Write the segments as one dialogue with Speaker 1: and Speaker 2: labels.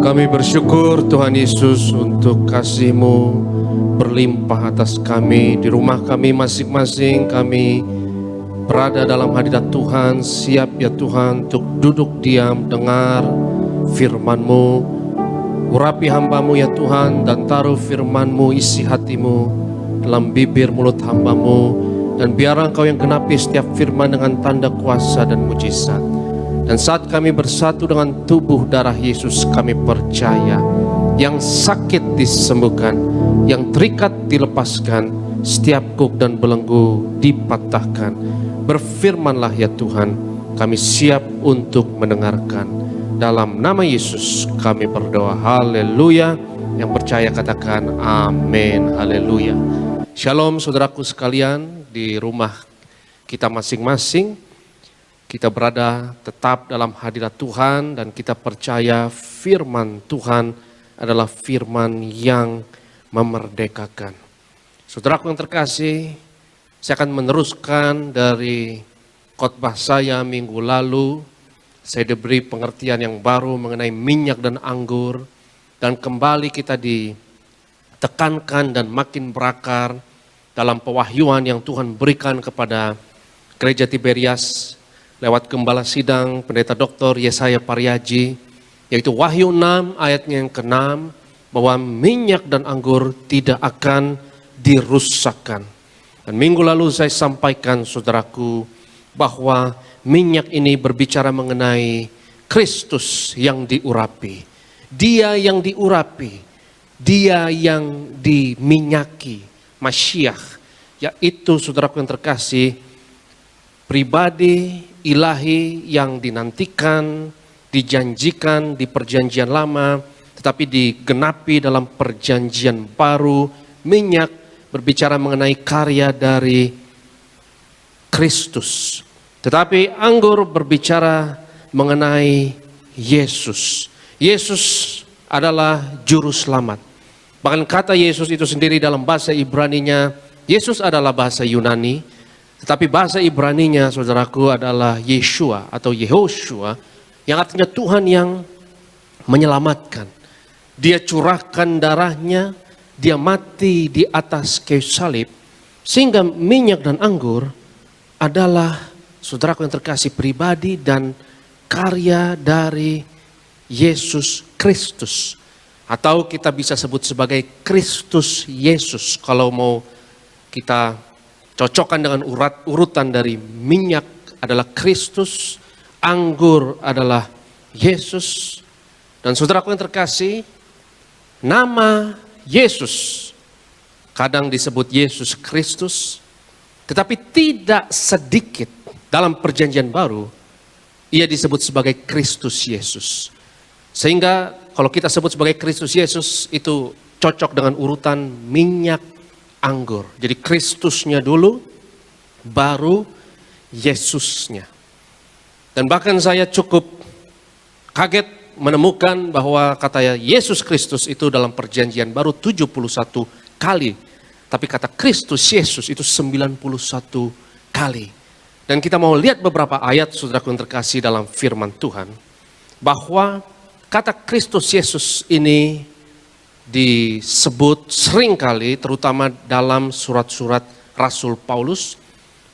Speaker 1: Kami bersyukur Tuhan Yesus untuk kasih-Mu berlimpah atas kami. Di rumah kami masing-masing kami berada dalam hadirat Tuhan, siap ya Tuhan untuk duduk diam dengar firman-Mu. Urapi hamba-Mu ya Tuhan, dan taruh firman-Mu, isi hati-Mu dalam bibir mulut hamba-Mu, dan biar Engkau yang genapi setiap firman dengan tanda kuasa dan mujizat. Dan saat kami bersatu dengan tubuh darah Yesus, kami percaya yang sakit disembuhkan, yang terikat dilepaskan, setiap kuk dan belenggu dipatahkan. Berfirmanlah ya Tuhan, kami siap untuk mendengarkan. Dalam nama Yesus kami berdoa, haleluya. Yang percaya katakan amin, haleluya. Shalom saudaraku sekalian, di rumah kita masing-masing kita berada tetap dalam hadirat Tuhan, dan kita percaya firman Tuhan adalah firman yang memerdekakan. Saudaraku yang terkasih, saya akan meneruskan dari khotbah saya minggu lalu. Saya diberi pengertian yang baru mengenai minyak dan anggur, dan kembali kita ditekankan dan makin berakar dalam pewahyuan yang Tuhan berikan kepada Gereja Tiberias lewat Gembala Sidang Pendeta Dr. Yesaya Pariaji, yaitu Wahyu 6 ayatnya yang ke-6, bahwa minyak dan anggur tidak akan dirusakkan. Dan minggu lalu saya sampaikan saudaraku bahwa minyak ini berbicara mengenai Kristus yang diurapi. Dia yang diurapi, dia yang diminyaki, Masyiah, yaitu saudaraku yang terkasih, pribadi ilahi yang dinantikan, dijanjikan di perjanjian lama, tetapi digenapi dalam perjanjian baru. Minyak berbicara mengenai karya dari Kristus, tetapi anggur berbicara mengenai Yesus. Yesus adalah juru selamat. Bahkan kata Yesus itu sendiri dalam bahasa Ibraninya, Yesus adalah bahasa Yunani, tetapi bahasa Ibraninya saudaraku adalah Yeshua atau Yehoshua, yang artinya Tuhan yang menyelamatkan. Dia curahkan darahnya, dia mati di atas kayu salib, sehingga minyak dan anggur adalah saudaraku yang terkasih pribadi dan karya dari Yesus Kristus. Atau kita bisa sebut sebagai Kristus Yesus kalau mau kita cocokkan dengan urutan dari minyak adalah Kristus, anggur adalah Yesus. Dan saudaraku yang terkasih, nama Yesus kadang disebut Yesus Kristus, tetapi tidak sedikit dalam perjanjian baru ia disebut sebagai Kristus Yesus. Sehingga kalau kita sebut sebagai Kristus Yesus itu cocok dengan urutan minyak anggur. Jadi Kristusnya dulu, baru Yesusnya. Dan bahkan saya cukup kaget menemukan bahwa kata Yesus Kristus itu dalam perjanjian baru 71 kali. Tapi kata Kristus Yesus itu 91 kali. Dan kita mau lihat beberapa ayat saudaraku yang terkasih dalam firman Tuhan, bahwa kata Kristus Yesus ini disebut seringkali terutama dalam surat-surat Rasul Paulus.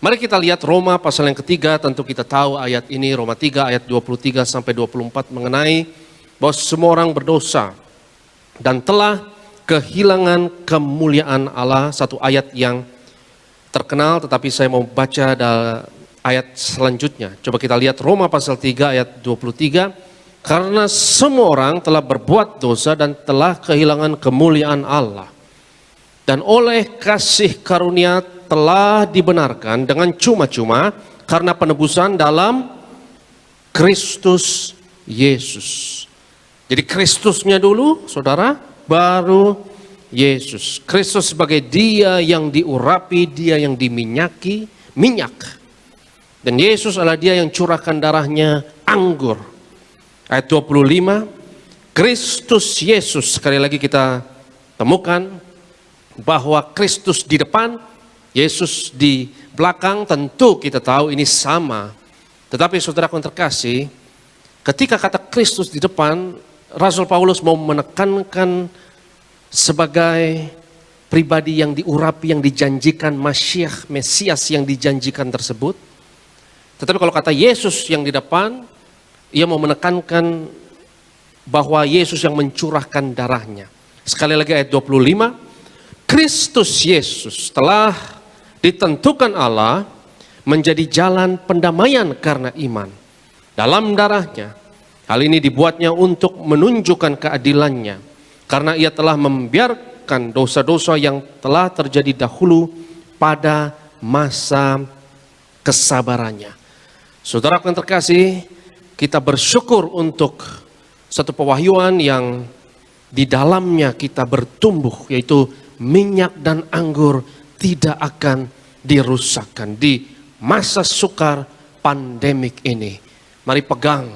Speaker 1: Mari kita lihat Roma pasal yang ketiga, tentu kita tahu ayat ini, Roma 3 ayat 23 sampai 24 mengenai bahwa semua orang berdosa dan telah kehilangan kemuliaan Allah. Satu ayat yang terkenal, tetapi saya mau baca ayat selanjutnya. Coba kita lihat Roma pasal 3 ayat 23. Karena semua orang telah berbuat dosa dan telah kehilangan kemuliaan Allah. Dan oleh kasih karunia telah dibenarkan dengan cuma-cuma karena penebusan dalam Kristus Yesus. Jadi Kristusnya dulu saudara, baru Yesus. Kristus sebagai dia yang diurapi, dia yang diminyaki, minyak. Dan Yesus adalah dia yang curahkan darahnya, anggur. Ayat 25, Kristus Yesus, sekali lagi kita temukan bahwa Kristus di depan, Yesus di belakang, tentu kita tahu ini sama. Tetapi saudara yang terkasih, ketika kata Kristus di depan, Rasul Paulus mau menekankan sebagai pribadi yang diurapi, yang dijanjikan Mesias yang dijanjikan tersebut. Tetapi kalau kata Yesus yang di depan, ia mau menekankan bahwa Yesus yang mencurahkan darahnya. Sekali lagi ayat 25, Kristus Yesus telah ditentukan Allah menjadi jalan pendamaian karena iman dalam darahnya. Hal ini dibuatnya untuk menunjukkan keadilannya, karena ia telah membiarkan dosa-dosa yang telah terjadi dahulu pada masa kesabarannya. Saudara yang terkasih, kita bersyukur untuk satu pewahyuan yang di dalamnya kita bertumbuh, yaitu minyak dan anggur tidak akan dirusakkan di masa sukar pandemik ini. Mari pegang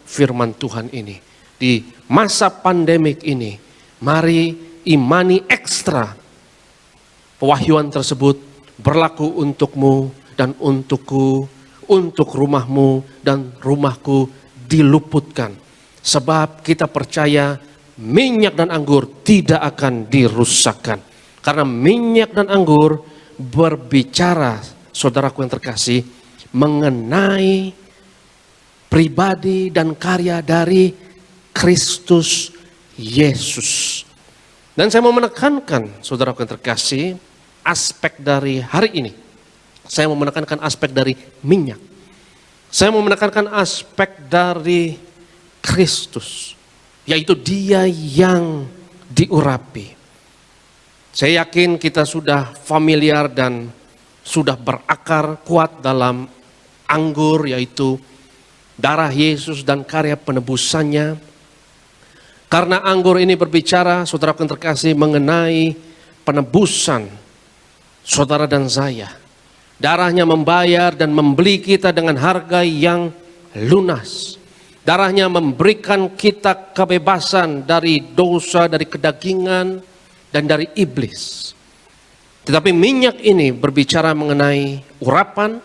Speaker 1: firman Tuhan ini. Di masa pandemik ini, mari imani ekstra pewahyuan tersebut berlaku untukmu dan untukku, untuk rumahmu dan rumahku diluputkan. Sebab kita percaya minyak dan anggur tidak akan dirusakkan. Karena minyak dan anggur berbicara, saudaraku yang terkasih, mengenai pribadi dan karya dari Kristus Yesus. Dan saya mau menekankan, saudaraku yang terkasih, aspek dari hari ini. Saya mau menekankan aspek dari minyak. Saya mau menekankan aspek dari Kristus, yaitu Dia yang diurapi. Saya yakin kita sudah familiar dan sudah berakar kuat dalam anggur, yaitu darah Yesus dan karya penebusannya. Karena anggur ini berbicara, saudara yang terkasih, mengenai penebusan saudara dan saya. Darahnya membayar dan membeli kita dengan harga yang lunas. Darahnya memberikan kita kebebasan dari dosa, dari kedagingan, dan dari iblis. Tetapi minyak ini berbicara mengenai urapan,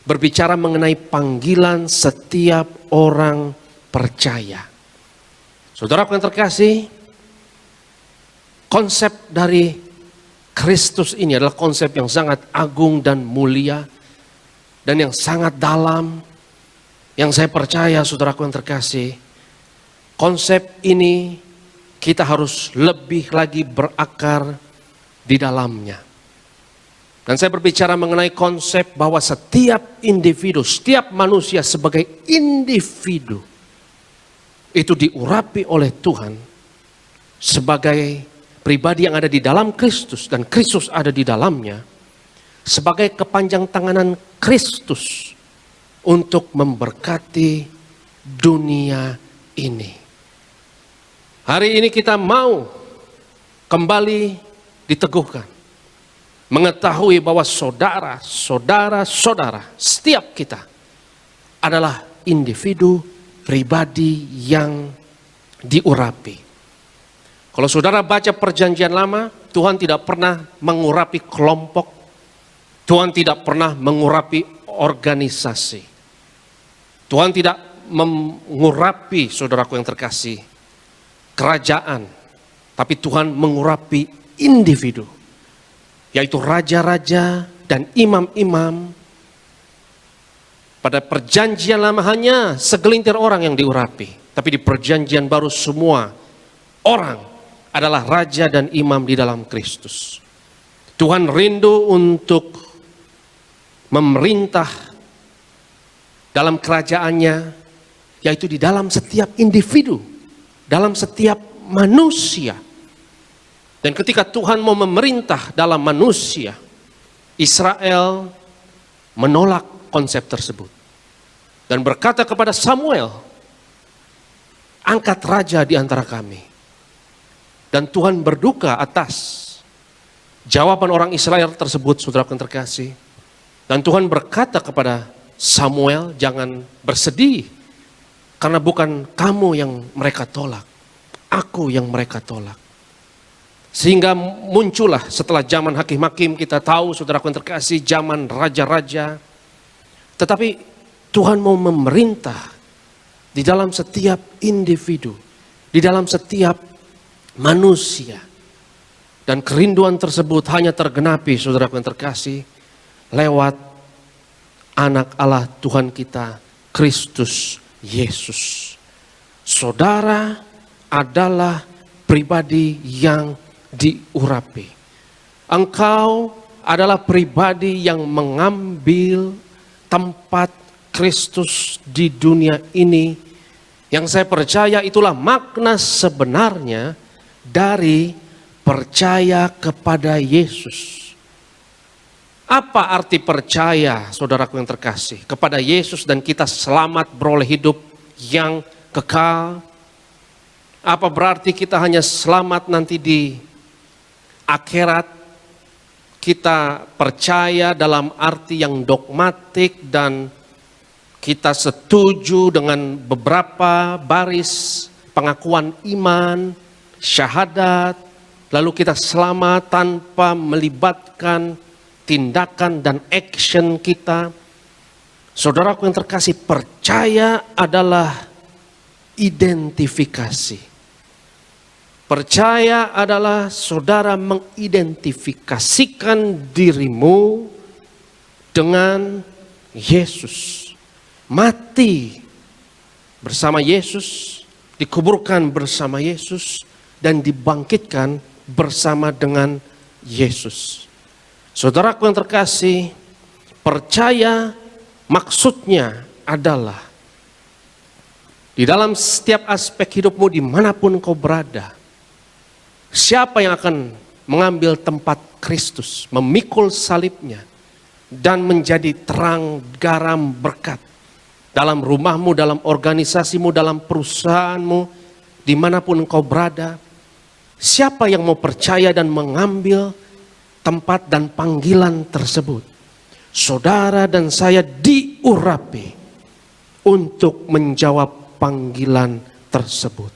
Speaker 1: berbicara mengenai panggilan setiap orang percaya. Saudara yang terkasih, konsep dari Kristus ini adalah konsep yang sangat agung dan mulia dan yang sangat dalam, yang saya percaya, saudaraku yang terkasih, konsep ini kita harus lebih lagi berakar di dalamnya. Dan saya berbicara mengenai konsep bahwa setiap individu, setiap manusia sebagai individu itu diurapi oleh Tuhan sebagai pribadi yang ada di dalam Kristus dan Kristus ada di dalamnya, sebagai kepanjang tanganan Kristus untuk memberkati dunia ini. Hari ini kita mau kembali diteguhkan, mengetahui bahwa saudara-saudara setiap kita adalah individu pribadi yang diurapi. Kalau saudara baca perjanjian lama, Tuhan tidak pernah mengurapi kelompok, Tuhan tidak pernah mengurapi organisasi, Tuhan tidak mengurapi, saudaraku yang terkasih, kerajaan, tapi Tuhan mengurapi individu, yaitu raja-raja dan imam-imam. Pada perjanjian lama hanya segelintir orang yang diurapi, tapi di perjanjian baru semua orang adalah raja dan imam di dalam Kristus. Tuhan rindu untuk memerintah dalam kerajaannya, yaitu di dalam setiap individu, dalam setiap manusia. Dan ketika Tuhan mau memerintah dalam manusia, Israel menolak konsep tersebut dan berkata kepada Samuel, angkat raja di antara kami. Dan Tuhan berduka atas jawaban orang Israel tersebut, saudara yang terkasih. Dan Tuhan berkata kepada Samuel, jangan bersedih, karena bukan kamu yang mereka tolak, aku yang mereka tolak. Sehingga muncullah setelah zaman hakim-hakim, kita tahu saudara yang terkasih, zaman raja-raja. Tetapi Tuhan mau memerintah di dalam setiap individu, di dalam setiap manusia. Dan kerinduan tersebut hanya tergenapi, saudaraku yang terkasih, lewat anak Allah Tuhan kita, Kristus Yesus. Saudara adalah pribadi yang diurapi. Engkau adalah pribadi yang mengambil tempat Kristus di dunia ini. Yang saya percaya itulah makna sebenarnya dari percaya kepada Yesus. Apa arti percaya, saudaraku yang terkasih, kepada Yesus dan kita selamat beroleh hidup yang kekal? Apa berarti kita hanya selamat nanti di akhirat? Kita percaya dalam arti yang dogmatik dan kita setuju dengan beberapa baris pengakuan iman, syahadat, lalu kita selamat tanpa melibatkan tindakan dan action kita. Saudaraku yang terkasih, percaya adalah identifikasi. Percaya adalah saudara mengidentifikasikan dirimu dengan Yesus. Mati bersama Yesus, dikuburkan bersama Yesus, dan dibangkitkan bersama dengan Yesus. Saudaraku yang terkasih, percaya maksudnya adalah di dalam setiap aspek hidupmu dimanapun kau berada, siapa yang akan mengambil tempat Kristus, memikul salibnya, dan menjadi terang, garam, berkat dalam rumahmu, dalam organisasimu, dalam perusahaanmu, dimanapun engkau berada. Siapa yang mau percaya dan mengambil tempat dan panggilan tersebut? Saudara dan saya diurapi untuk menjawab panggilan tersebut.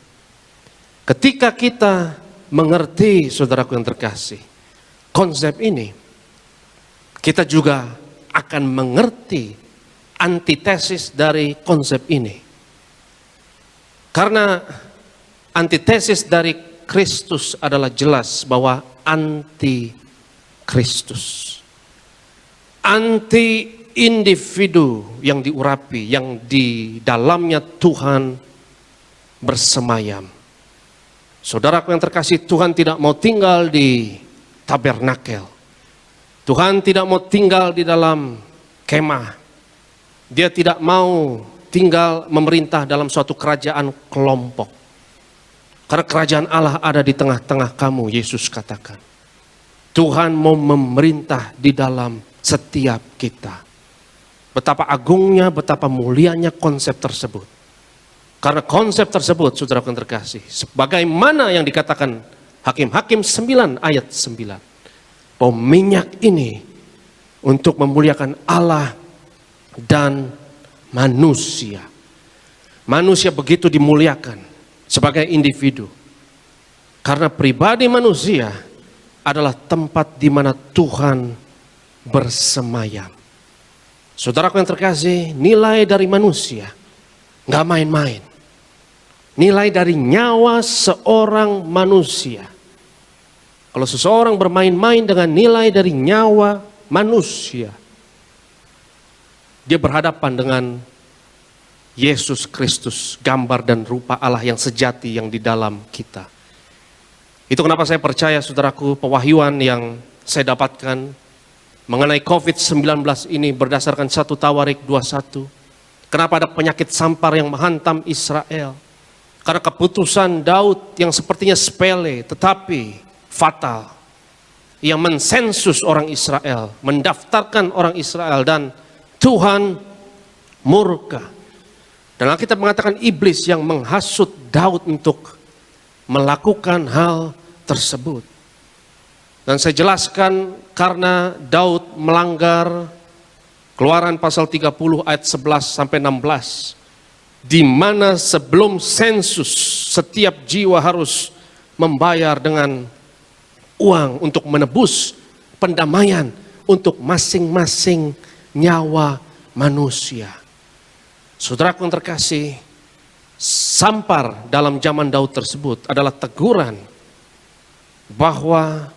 Speaker 1: Ketika kita mengerti, saudaraku yang terkasih, konsep ini, kita juga akan mengerti antitesis dari konsep ini. Karena antitesis dari Kristus adalah jelas bahwa anti Kristus. Anti individu yang diurapi, yang di dalamnya Tuhan bersemayam. Saudaraku yang terkasih, Tuhan tidak mau tinggal di tabernakel. Tuhan tidak mau tinggal di dalam kemah. Dia tidak mau tinggal memerintah dalam suatu kerajaan kelompok. Karena kerajaan Allah ada di tengah-tengah kamu, Yesus katakan. Tuhan mau memerintah di dalam setiap kita. Betapa agungnya, betapa mulianya konsep tersebut. Karena konsep tersebut, saudara yang terkasih, sebagaimana yang dikatakan Hakim-Hakim 9 ayat 9. Bahwa minyak ini untuk memuliakan Allah dan manusia. Manusia begitu dimuliakan sebagai individu. Karena pribadi manusia adalah tempat di mana Tuhan bersemayam. Saudaraku yang terkasih, nilai dari manusia nggak main-main. Nilai dari nyawa seorang manusia. Kalau seseorang bermain-main dengan nilai dari nyawa manusia, dia berhadapan dengan Yesus Kristus, gambar dan rupa Allah yang sejati yang di dalam kita. Itu kenapa saya percaya, saudaraku, pewahyuan yang saya dapatkan mengenai COVID-19 ini berdasarkan 1 Tawarik 21. Kenapa ada penyakit sampar yang menghantam Israel? Karena keputusan Daud yang sepertinya sepele tetapi fatal. Yang mensensus orang Israel, mendaftarkan orang Israel, dan Tuhan murka. Dan Alkitab mengatakan iblis yang menghasut Daud untuk melakukan hal tersebut. Dan saya jelaskan karena Daud melanggar Keluaran pasal 30 ayat 11 sampai 16. Di mana sebelum sensus setiap jiwa harus membayar dengan uang untuk menebus pendamaian untuk masing-masing nyawa manusia. Saudaraku yang terkasih, sampar dalam zaman Daud tersebut adalah teguran bahwa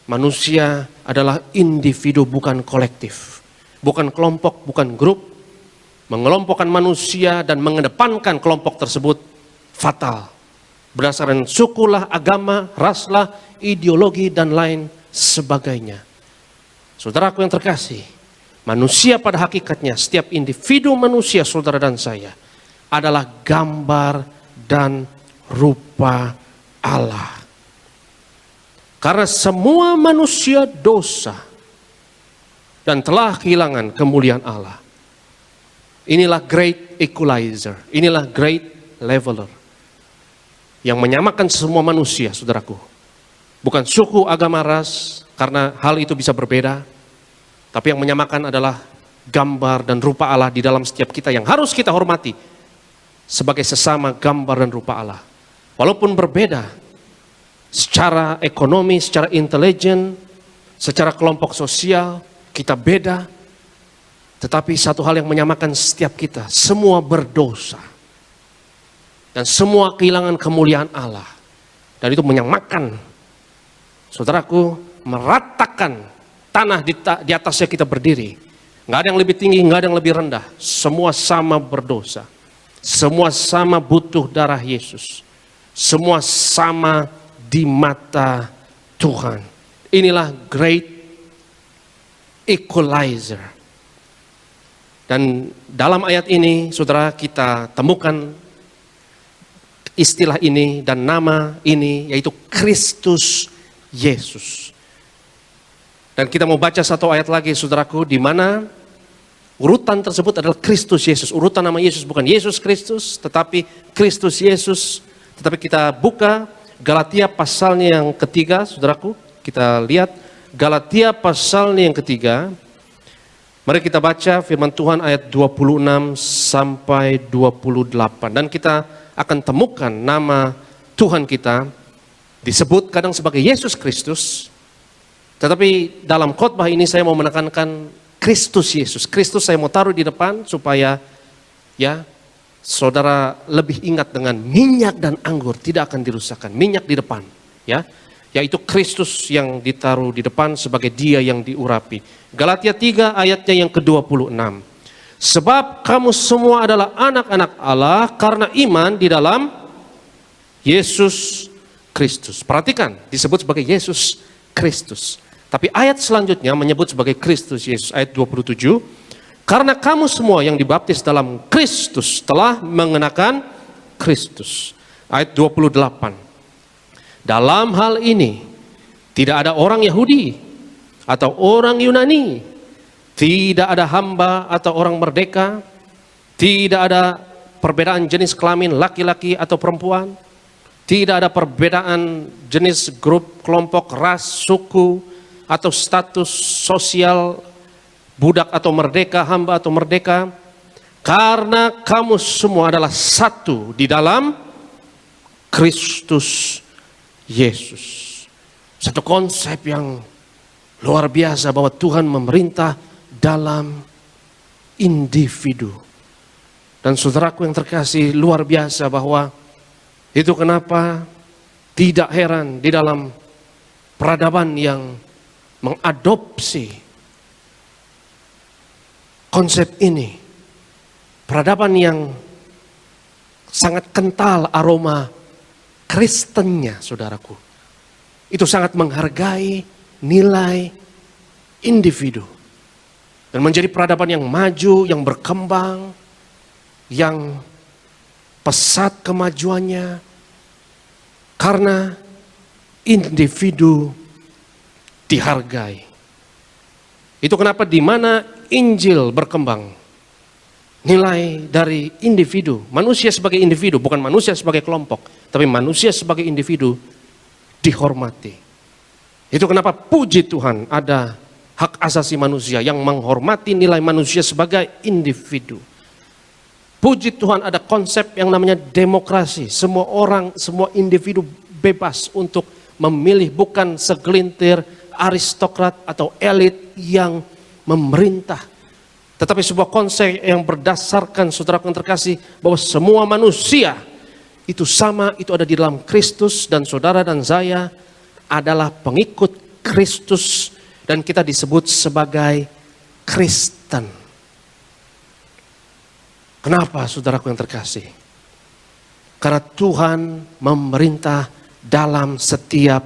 Speaker 1: manusia adalah individu bukan kolektif, bukan kelompok, bukan grup. Mengelompokkan manusia dan mengedepankan kelompok tersebut fatal. Berdasarkan sukulah, agama, raslah, ideologi dan lain sebagainya. Saudaraku yang terkasih, manusia pada hakikatnya, setiap individu manusia, saudara dan saya, adalah gambar dan rupa Allah. Karena semua manusia dosa dan telah kehilangan kemuliaan Allah. Inilah great equalizer, inilah great leveler. Yang menyamakan semua manusia, saudaraku. Bukan suku, agama, ras, karena hal itu bisa berbeda. Tapi yang menyamakan adalah gambar dan rupa Allah di dalam setiap kita yang harus kita hormati sebagai sesama gambar dan rupa Allah. Walaupun berbeda secara ekonomi, secara intelijen, secara kelompok sosial, kita beda. Tetapi satu hal yang menyamakan setiap kita, semua berdosa. Dan semua kehilangan kemuliaan Allah. Dan itu menyamakan, saudaraku, meratakan tanah di atasnya kita berdiri. Nggak ada yang lebih tinggi, nggak ada yang lebih rendah. Semua sama berdosa. Semua sama butuh darah Yesus. Semua sama di mata Tuhan. Inilah great equalizer. Dan dalam ayat ini, saudara, kita temukan istilah ini dan nama ini, yaitu Kristus Yesus. Dan kita mau baca satu ayat lagi, saudaraku, di mana urutan tersebut adalah Kristus Yesus. Urutan nama Yesus bukan Yesus Kristus, tetapi Kristus Yesus. Tetapi kita buka Galatia pasalnya yang ketiga, saudaraku. Kita lihat Galatia pasalnya yang ketiga. Mari kita baca firman Tuhan ayat 26 sampai 28. Dan kita akan temukan nama Tuhan kita disebut kadang sebagai Yesus Kristus. Tetapi dalam khotbah ini saya mau menekankan Kristus Yesus. Kristus saya mau taruh di depan supaya ya saudara lebih ingat dengan minyak dan anggur tidak akan dirusakkan. Minyak di depan, ya. Yaitu Kristus yang ditaruh di depan sebagai dia yang diurapi. Galatia 3 ayatnya yang ke-26. Sebab kamu semua adalah anak-anak Allah karena iman di dalam Yesus Kristus. Perhatikan, disebut sebagai Yesus Kristus. Tapi ayat selanjutnya menyebut sebagai Kristus Yesus. Ayat 27. Karena kamu semua yang dibaptis dalam Kristus telah mengenakan Kristus. Ayat 28. Dalam hal ini tidak ada orang Yahudi atau orang Yunani, tidak ada hamba atau orang merdeka, tidak ada perbedaan jenis kelamin laki-laki atau perempuan, tidak ada perbedaan jenis grup, kelompok, ras, suku atau status sosial, budak atau merdeka, hamba atau merdeka, karena kamu semua adalah satu di dalam Kristus Yesus. Satu konsep yang luar biasa bahwa Tuhan memerintah dalam individu. Dan saudaraku yang terkasih, luar biasa bahwa itu kenapa tidak heran di dalam peradaban yang mengadopsi konsep ini. Peradaban yang sangat kental aroma Kristennya, saudaraku. Itu sangat menghargai nilai individu. Dan menjadi peradaban yang maju, yang berkembang, yang pesat kemajuannya. Karena individu dihargai. Itu kenapa di mana Injil berkembang, nilai dari individu, manusia sebagai individu, bukan manusia sebagai kelompok, tapi manusia sebagai individu dihormati. Itu kenapa puji Tuhan ada hak asasi manusia yang menghormati nilai manusia sebagai individu. Puji Tuhan ada konsep yang namanya demokrasi. Semua orang, semua individu bebas untuk memilih, bukan segelintir aristokrat atau elit yang memerintah. tetapi sebuah konsep yang berdasarkan, saudaraku yang terkasih, bahwa semua manusia itu sama, itu ada di dalam Kristus, dan saudara dan saya adalah pengikut Kristus, dan kita disebut sebagai Kristen. Kenapa, saudaraku yang terkasih? Karena Tuhan memerintah dalam setiap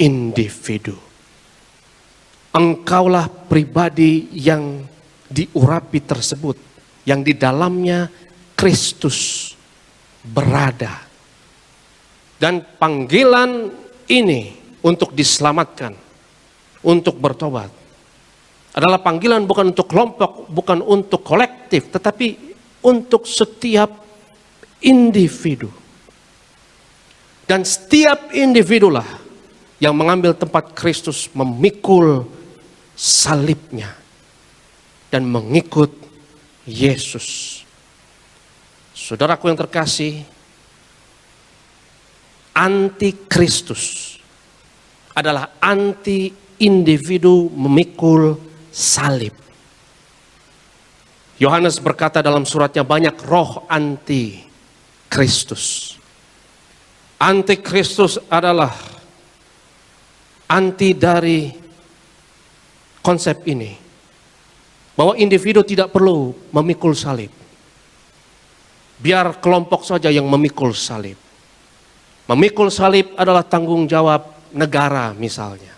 Speaker 1: individu. Engkaulah pribadi yang diurapi tersebut, yang di dalamnya Kristus berada. Dan panggilan ini untuk diselamatkan, untuk bertobat, adalah panggilan bukan untuk kelompok, bukan untuk kolektif, tetapi untuk setiap individu. Dan setiap individulah yang mengambil tempat Kristus, memikul salibnya dan mengikut Yesus. Saudaraku yang terkasih, anti-Kristus adalah anti individu memikul salib. Yohanes berkata dalam suratnya, banyak roh anti-Kristus. Anti-Kristus adalah anti dari konsep ini, bahwa individu tidak perlu memikul salib. Biar kelompok saja yang memikul salib. Memikul salib adalah tanggung jawab negara misalnya.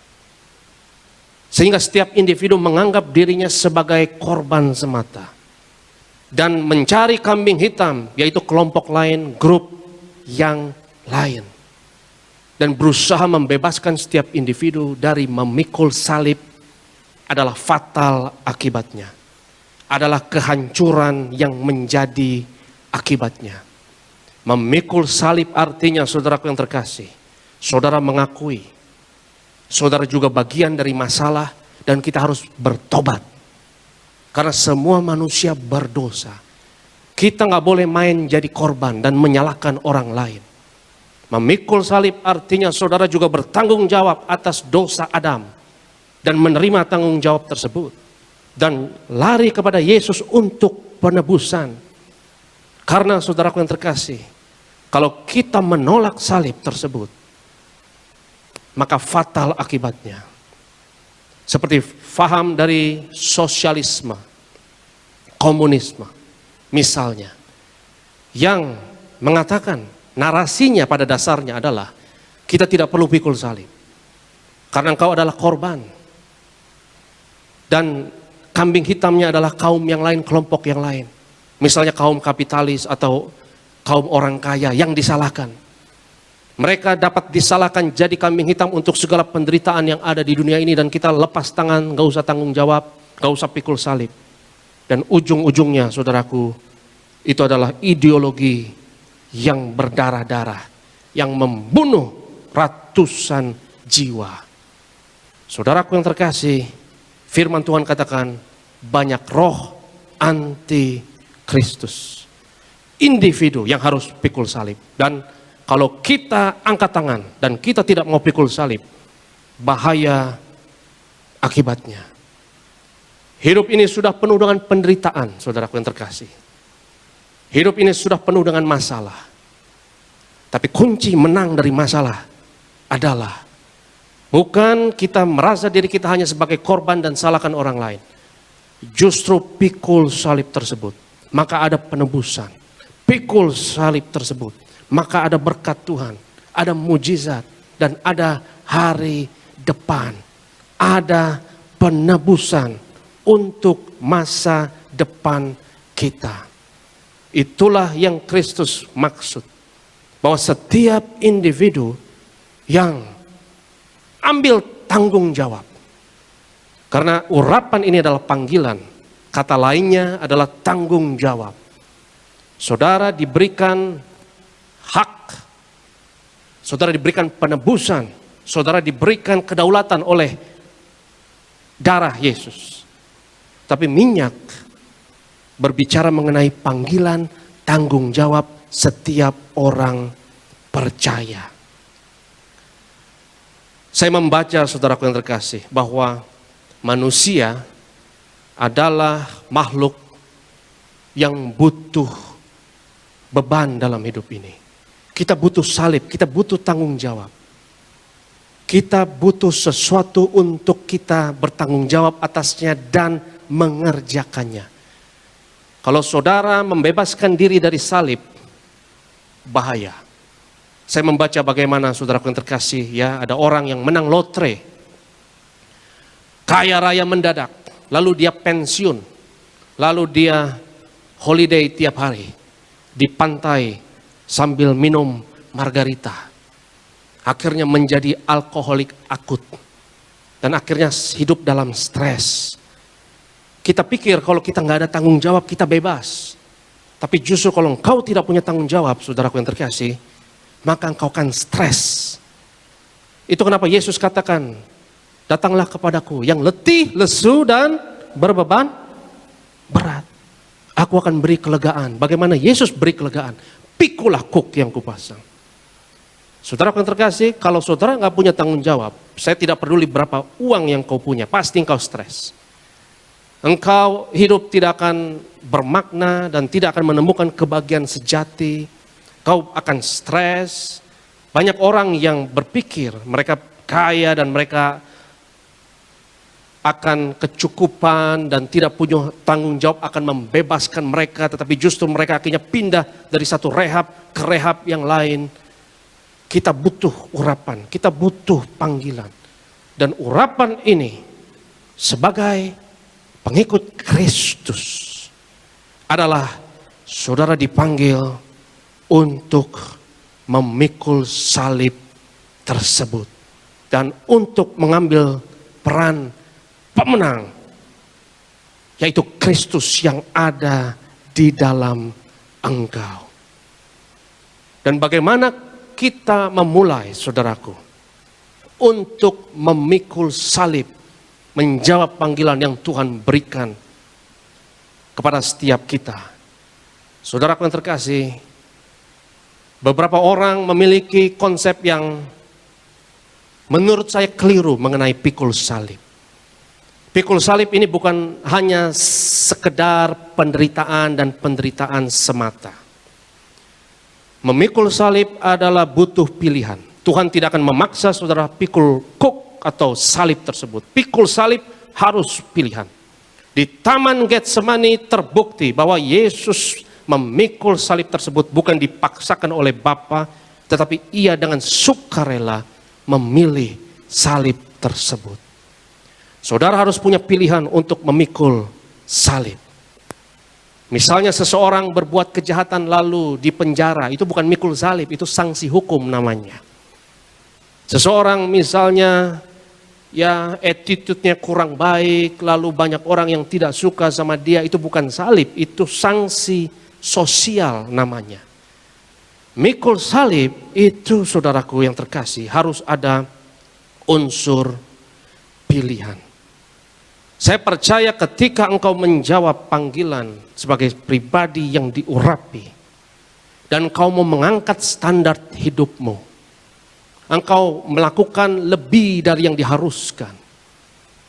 Speaker 1: Sehingga setiap individu menganggap dirinya sebagai korban semata. Dan mencari kambing hitam, yaitu kelompok lain, grup yang lain. Dan berusaha membebaskan setiap individu dari memikul salib adalah fatal akibatnya. Adalah kehancuran yang menjadi akibatnya. Memikul salib artinya, saudaraku yang terkasih, saudara mengakui saudara juga bagian dari masalah dan kita harus bertobat. Karena semua manusia berdosa. Kita nggak boleh main jadi korban dan menyalahkan orang lain. Memikul salib artinya saudara juga bertanggung jawab atas dosa Adam dan menerima tanggung jawab tersebut dan lari kepada Yesus untuk penebusan. Karena saudaraku yang terkasih, kalau kita menolak salib tersebut, maka fatal akibatnya. Seperti faham dari sosialisme, komunisme misalnya, yang mengatakan narasinya pada dasarnya adalah kita tidak perlu pikul salib karena engkau adalah korban, dan kambing hitamnya adalah kaum yang lain, kelompok yang lain, misalnya kaum kapitalis atau kaum orang kaya yang disalahkan. Mereka dapat disalahkan jadi kambing hitam untuk segala penderitaan yang ada di dunia ini, dan kita lepas tangan, gak usah tanggung jawab, gak usah pikul salib. Dan ujung-ujungnya, saudaraku, itu adalah ideologi yang berdarah-darah, yang membunuh ratusan jiwa. Saudaraku yang terkasih, firman Tuhan katakan banyak roh anti-Kristus. Individu yang harus pikul salib. Dan kalau kita angkat tangan dan kita tidak mau pikul salib, bahaya akibatnya. Hidup ini sudah penuh dengan penderitaan, saudaraku yang terkasih. Hidup ini sudah penuh dengan masalah. Tapi kunci menang dari masalah adalah bukan kita merasa diri kita hanya sebagai korban dan salahkan orang lain. Justru pikul salib tersebut, maka ada penebusan. Pikul salib tersebut, maka ada berkat Tuhan, ada mujizat, dan ada hari depan. Ada penebusan untuk masa depan kita. Itulah yang Kristus maksud. Bahwa setiap individu yang ambil tanggung jawab. Karena urapan ini adalah panggilan, kata lainnya adalah tanggung jawab. Saudara diberikan hak, saudara diberikan penebusan, saudara diberikan kedaulatan oleh darah Yesus. Tapi minyak berbicara mengenai panggilan, tanggung jawab setiap orang percaya. Saya membaca, saudaraku yang terkasih, bahwa manusia adalah makhluk yang butuh beban dalam hidup ini. Kita butuh salib, kita butuh tanggung jawab. Kita butuh sesuatu untuk kita bertanggung jawab atasnya dan mengerjakannya. Kalau saudara membebaskan diri dari salib, bahaya. Saya membaca bagaimana saudaraku yang terkasih, ya, ada orang yang menang lotre, kaya raya mendadak, lalu dia pensiun, lalu dia holiday tiap hari di pantai sambil minum margarita. Akhirnya menjadi alkoholik akut dan akhirnya hidup dalam stres. Kita pikir kalau kita nggak ada tanggung jawab kita bebas. Tapi justru kalau engkau tidak punya tanggung jawab, saudaraku yang terkasih, maka engkau akan stres. Itu kenapa Yesus katakan, datanglah kepadaku yang letih, lesu dan berbeban berat. Aku akan beri kelegaan. Bagaimana Yesus beri kelegaan? Pikulah kuk yang kupasang. Saudara yang terkasih, kalau saudara nggak punya tanggung jawab, saya tidak peduli berapa uang yang kau punya, pasti engkau stres. Engkau hidup tidak akan bermakna dan tidak akan menemukan kebahagiaan sejati. Kau akan stres. Banyak orang yang berpikir mereka kaya dan mereka akan kecukupan dan tidak punya tanggung jawab akan membebaskan mereka, tetapi justru mereka akhirnya pindah dari satu rehab ke rehab yang lain. Kita butuh urapan, kita butuh panggilan. Dan urapan ini sebagai pengikut Kristus adalah saudara dipanggil untuk memikul salib tersebut. Dan untuk mengambil peran pemenang, yaitu Kristus yang ada di dalam engkau. Dan bagaimana kita memulai, saudaraku, untuk memikul salib, menjawab panggilan yang Tuhan berikan kepada setiap kita. Saudaraku yang terkasih, beberapa orang memiliki konsep yang menurut saya keliru mengenai pikul salib. Pikul salib ini bukan hanya sekedar penderitaan dan penderitaan semata. Memikul salib adalah butuh pilihan. Tuhan tidak akan memaksa saudara pikul kuk atau salib tersebut. Pikul salib harus pilihan. Di Taman Getsemani terbukti bahwa Yesus memikul salib tersebut bukan dipaksakan oleh Bapa, tetapi ia dengan sukarela memilih salib tersebut. Saudara harus punya pilihan untuk memikul salib. Misalnya seseorang berbuat kejahatan lalu dipenjara, itu bukan mikul salib, itu sanksi hukum namanya. Seseorang misalnya ya attitude-nya kurang baik, lalu banyak orang yang tidak suka sama dia, itu bukan salib, itu sanksi sosial namanya. Mikul salib itu, saudaraku yang terkasih, harus ada unsur pilihan. Saya percaya ketika engkau menjawab panggilan sebagai pribadi yang diurapi dan engkau mau mengangkat standar hidupmu, engkau melakukan lebih dari yang diharuskan,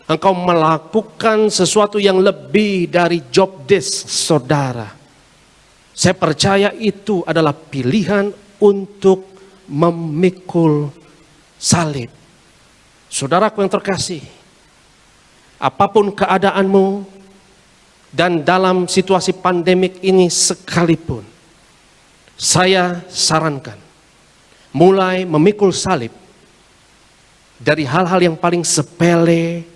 Speaker 1: engkau melakukan sesuatu yang lebih dari job desk saudara, saya percaya itu adalah pilihan untuk memikul salib. Saudaraku yang terkasih, apapun keadaanmu dan dalam situasi pandemik ini sekalipun, saya sarankan mulai memikul salib dari hal-hal yang paling sepele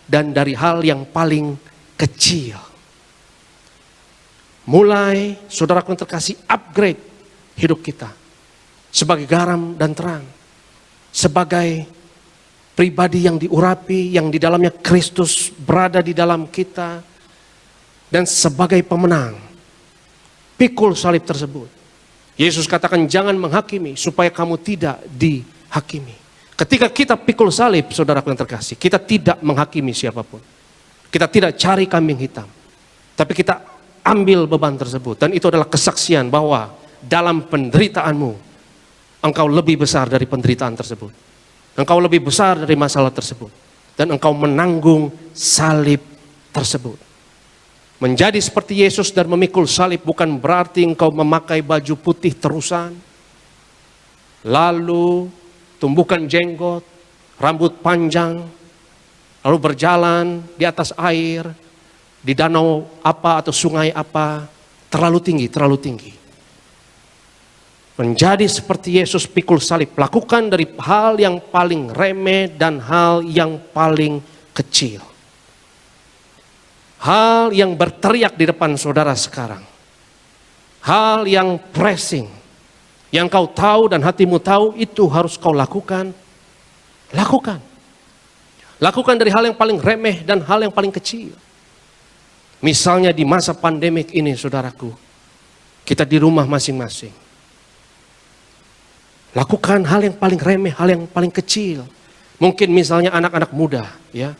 Speaker 1: dan dari hal yang paling kecil. Mulai, saudaraku yang terkasih, upgrade hidup kita sebagai garam dan terang, sebagai pribadi yang diurapi, yang di dalamnya Kristus berada di dalam kita, dan sebagai pemenang. Pikul salib tersebut. Yesus katakan jangan menghakimi supaya kamu tidak dihakimi. Ketika kita pikul salib, saudaraku yang terkasih, kita tidak menghakimi siapapun. Kita tidak cari kambing hitam. Tapi kita ambil beban tersebut. Dan itu adalah kesaksian bahwa dalam penderitaanmu, engkau lebih besar dari penderitaan tersebut. Engkau lebih besar dari masalah tersebut. Dan engkau menanggung salib tersebut. Menjadi seperti Yesus dan memikul salib bukan berarti engkau memakai baju putih terusan, lalu tumbuhkan jenggot, rambut panjang, lalu berjalan di atas air, di danau apa atau sungai apa, terlalu tinggi. Menjadi seperti Yesus pikul salib, lakukan dari hal yang paling remeh dan hal yang paling kecil. Hal yang berteriak di depan saudara sekarang. Hal yang pressing, yang kau tahu dan hatimu tahu itu harus kau lakukan. Lakukan. Lakukan dari hal yang paling remeh dan hal yang paling kecil. Misalnya di masa pandemik ini saudaraku, kita di rumah masing-masing. Lakukan hal yang paling remeh, hal yang paling kecil. Mungkin misalnya anak-anak muda, ya.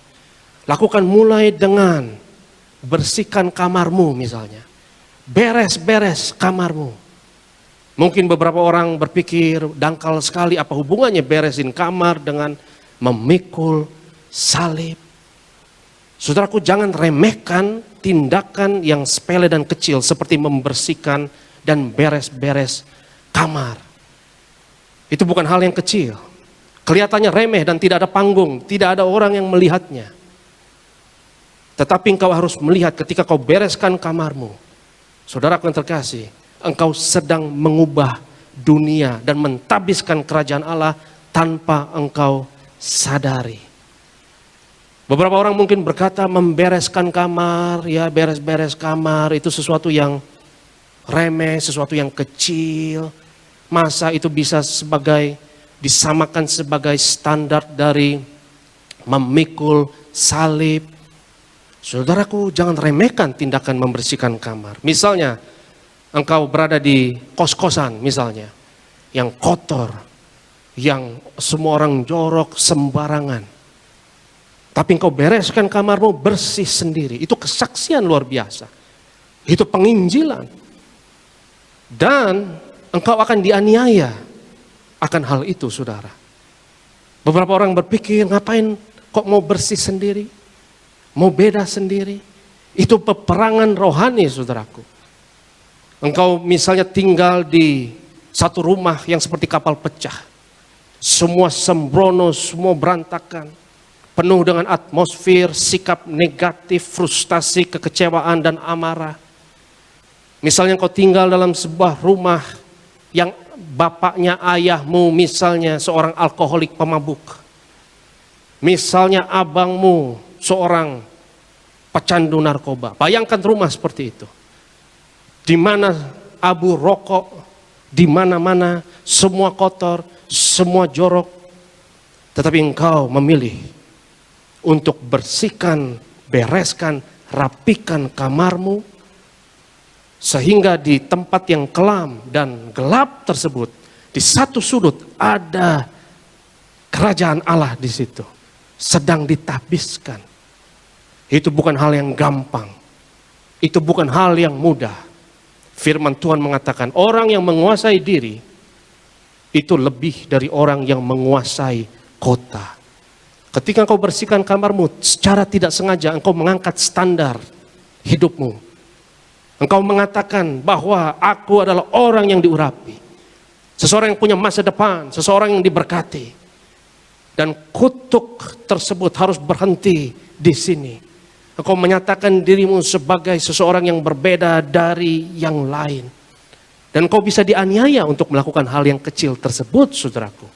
Speaker 1: Lakukan mulai dengan bersihkan kamarmu misalnya. Beres-beres kamarmu. Mungkin beberapa orang berpikir dangkal sekali, apa hubungannya beresin kamar dengan memikul salib. Saudaraku, jangan remehkan tindakan yang sepele dan kecil seperti membersihkan dan beres-beres kamar. Itu bukan hal yang kecil. Kelihatannya remeh dan tidak ada panggung, tidak ada orang yang melihatnya. Tetapi engkau harus melihat ketika kau bereskan kamarmu. Saudaraku yang terkasih, engkau sedang mengubah dunia dan mentabiskan kerajaan Allah tanpa engkau sadari. Beberapa orang mungkin berkata membereskan kamar, ya beres-beres kamar itu sesuatu yang remeh, sesuatu yang kecil. Masa itu bisa disamakan sebagai standar dari memikul salib. Saudaraku, jangan remehkan tindakan membersihkan kamar. Misalnya, engkau berada di kos-kosan misalnya, yang kotor, yang semua orang jorok sembarangan. Tapi engkau bereskan kamarmu bersih sendiri. Itu kesaksian luar biasa. Itu penginjilan. Dan engkau akan dianiaya akan hal itu, saudara. Beberapa orang berpikir, ngapain kok mau bersih sendiri? Mau beda sendiri? Itu peperangan rohani, saudaraku. Engkau misalnya tinggal di satu rumah yang seperti kapal pecah. Semua sembrono, semua berantakan. Penuh dengan atmosfer, sikap negatif, frustasi, kekecewaan dan amarah. Misalnya engkau tinggal dalam sebuah rumah yang bapaknya, ayahmu misalnya seorang alkoholik pemabuk. Misalnya abangmu seorang pecandu narkoba. Bayangkan rumah seperti itu. Di mana abu rokok, di mana-mana semua kotor, semua jorok. Tetapi engkau memilih untuk bersihkan, bereskan, rapikan kamarmu. Sehingga di tempat yang kelam dan gelap tersebut, di satu sudut ada kerajaan Allah di situ. Sedang ditabiskan. Itu bukan hal yang gampang. Itu bukan hal yang mudah. Firman Tuhan mengatakan orang yang menguasai diri itu lebih dari orang yang menguasai kota. Ketika engkau bersihkan kamarmu, secara tidak sengaja engkau mengangkat standar hidupmu. Engkau mengatakan bahwa aku adalah orang yang diurapi. Seseorang yang punya masa depan, seseorang yang diberkati. Dan kutuk tersebut harus berhenti di sini. Engkau menyatakan dirimu sebagai seseorang yang berbeda dari yang lain. Dan kau bisa dianiaya untuk melakukan hal yang kecil tersebut, saudaraku.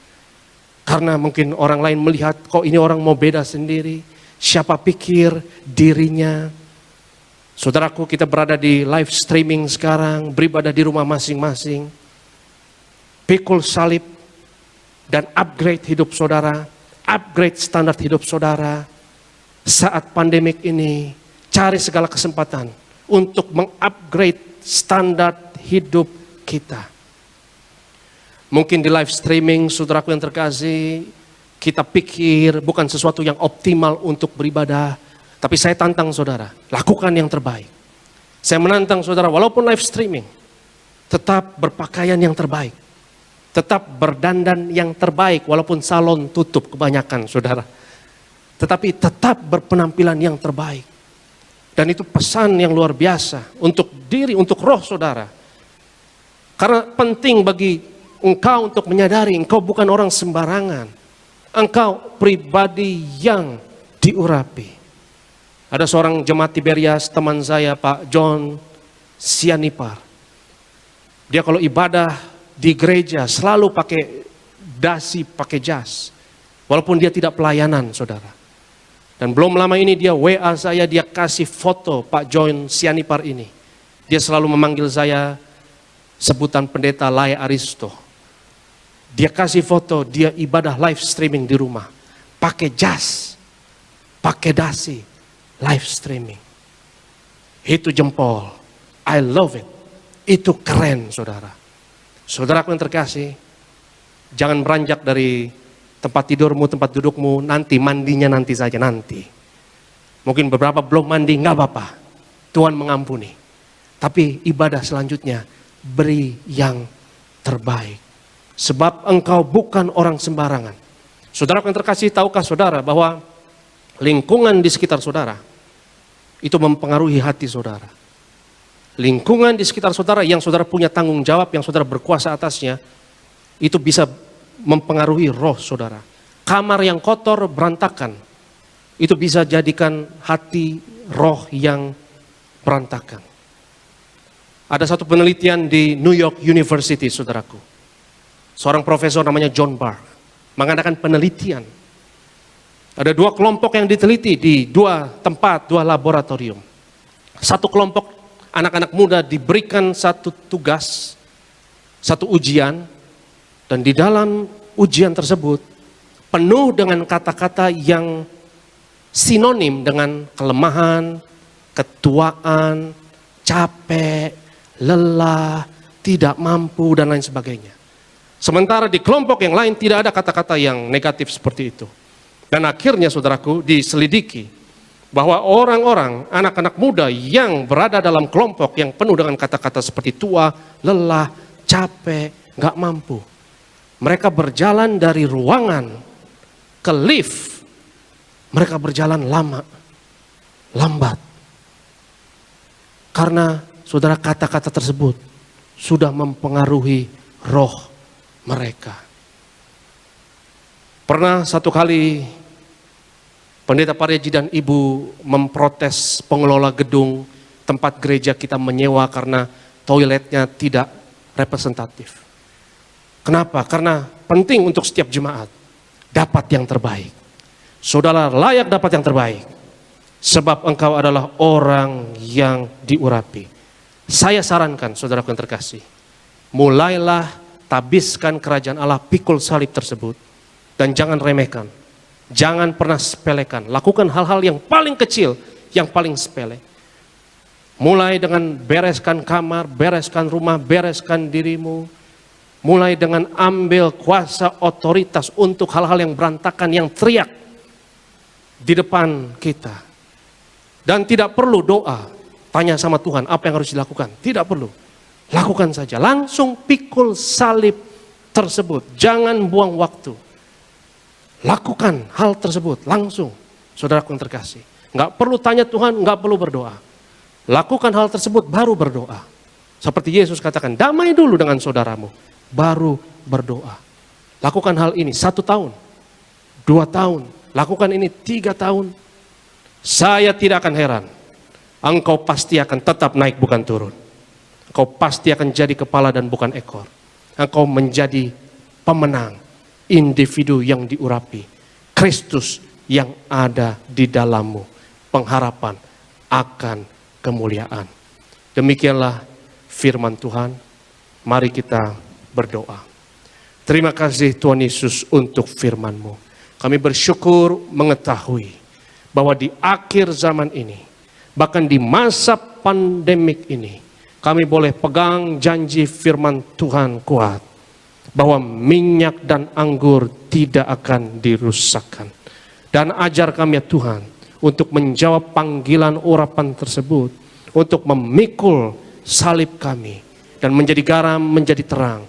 Speaker 1: Karena mungkin orang lain melihat, kok ini orang mau beda sendiri. Siapa pikir dirinya. Saudaraku, kita berada di live streaming sekarang, beribadah di rumah masing-masing. Pikul salib dan upgrade hidup saudara, upgrade standar hidup saudara. Saat pandemik ini, cari segala kesempatan untuk mengupgrade standar hidup kita. Mungkin di live streaming, saudaraku yang terkasih, kita pikir bukan sesuatu yang optimal untuk beribadah. Tapi saya tantang saudara, lakukan yang terbaik. Saya menantang saudara, walaupun live streaming, tetap berpakaian yang terbaik. Tetap berdandan yang terbaik, walaupun salon tutup kebanyakan saudara. Tetapi tetap berpenampilan yang terbaik. Dan itu pesan yang luar biasa untuk diri, untuk roh saudara. Karena penting bagi engkau untuk menyadari engkau bukan orang sembarangan. Engkau pribadi yang diurapi. Ada seorang jemaat Tiberias, teman saya Pak John Sianipar. Dia kalau ibadah di gereja selalu pakai dasi, pakai jas. Walaupun dia tidak pelayanan saudara. Dan belum lama ini dia WA saya, dia kasih foto Pak John Sianipar ini. Dia selalu memanggil saya sebutan pendeta Lai Aristo. Dia kasih foto, dia ibadah live streaming di rumah. Pakai jas, pakai dasi, live streaming. Itu jempol, I love it. Itu keren saudara. Saudaraku yang terkasih, jangan beranjak dari tempat tidurmu, tempat dudukmu, nanti mandinya nanti saja nanti. Mungkin beberapa belum mandi, nggak apa-apa. Tuhan mengampuni. Tapi ibadah selanjutnya, beri yang terbaik. Sebab engkau bukan orang sembarangan. Saudara yang terkasih, tahukah saudara bahwa lingkungan di sekitar saudara itu mempengaruhi hati saudara. Lingkungan di sekitar saudara yang saudara punya tanggung jawab, yang saudara berkuasa atasnya, itu bisa mempengaruhi roh saudara. Kamar yang kotor, berantakan, itu bisa jadikan hati roh yang berantakan. Ada satu penelitian di New York University saudaraku. Seorang profesor namanya John Barr mengadakan penelitian. Ada 2 kelompok yang diteliti di 2 tempat, 2 laboratorium. Satu kelompok anak-anak muda diberikan satu tugas, satu ujian. Dan di dalam ujian tersebut penuh dengan kata-kata yang sinonim dengan kelemahan, ketuaan, capek, lelah, tidak mampu dan lain sebagainya. Sementara di kelompok yang lain tidak ada kata-kata yang negatif seperti itu. Dan akhirnya saudaraku diselidiki bahwa orang-orang, anak-anak muda yang berada dalam kelompok yang penuh dengan kata-kata seperti tua, lelah, capek, gak mampu. Mereka berjalan dari ruangan ke lift. Mereka berjalan lambat. Karena saudara kata-kata tersebut sudah mempengaruhi roh mereka. Pernah satu kali Pendeta Paryaji dan Ibu memprotes pengelola gedung tempat gereja kita menyewa karena toiletnya tidak representatif. Kenapa? Karena penting untuk setiap jemaat dapat yang terbaik. Saudara layak dapat yang terbaik. Sebab engkau adalah orang yang diurapi. Saya sarankan saudaraku yang terkasih, mulailah tabiskan kerajaan Allah, pikul salib tersebut. Dan jangan remehkan. Jangan pernah sepelekan. Lakukan hal-hal yang paling kecil, yang paling sepele. Mulai dengan bereskan kamar, bereskan rumah, bereskan dirimu. Mulai dengan ambil kuasa otoritas untuk hal-hal yang berantakan, yang teriak di depan kita. Dan tidak perlu doa, tanya sama Tuhan apa yang harus dilakukan. Tidak perlu, lakukan saja. Langsung pikul salib tersebut, jangan buang waktu. Lakukan hal tersebut langsung, saudaraku yang terkasih. Nggak perlu tanya Tuhan, nggak perlu berdoa. Lakukan hal tersebut baru berdoa. Seperti Yesus katakan, damai dulu dengan saudaramu, baru berdoa. Lakukan hal ini 1 tahun, 2 tahun, lakukan ini 3 tahun. Saya tidak akan heran, engkau pasti akan tetap naik bukan turun. Engkau pasti akan jadi kepala dan bukan ekor. Engkau menjadi pemenang, individu yang diurapi, Kristus yang ada di dalammu, pengharapan akan kemuliaan. Demikianlah firman Tuhan. Mari kita berdoa. Terima kasih Tuhan Yesus untuk firman-Mu. Kami bersyukur mengetahui bahwa di akhir zaman ini, bahkan di masa pandemik ini, kami boleh pegang janji firman Tuhan kuat, bahwa minyak dan anggur tidak akan dirusakkan. Dan ajar kami ya Tuhan, untuk menjawab panggilan urapan tersebut, untuk memikul salib kami, dan menjadi garam, menjadi terang,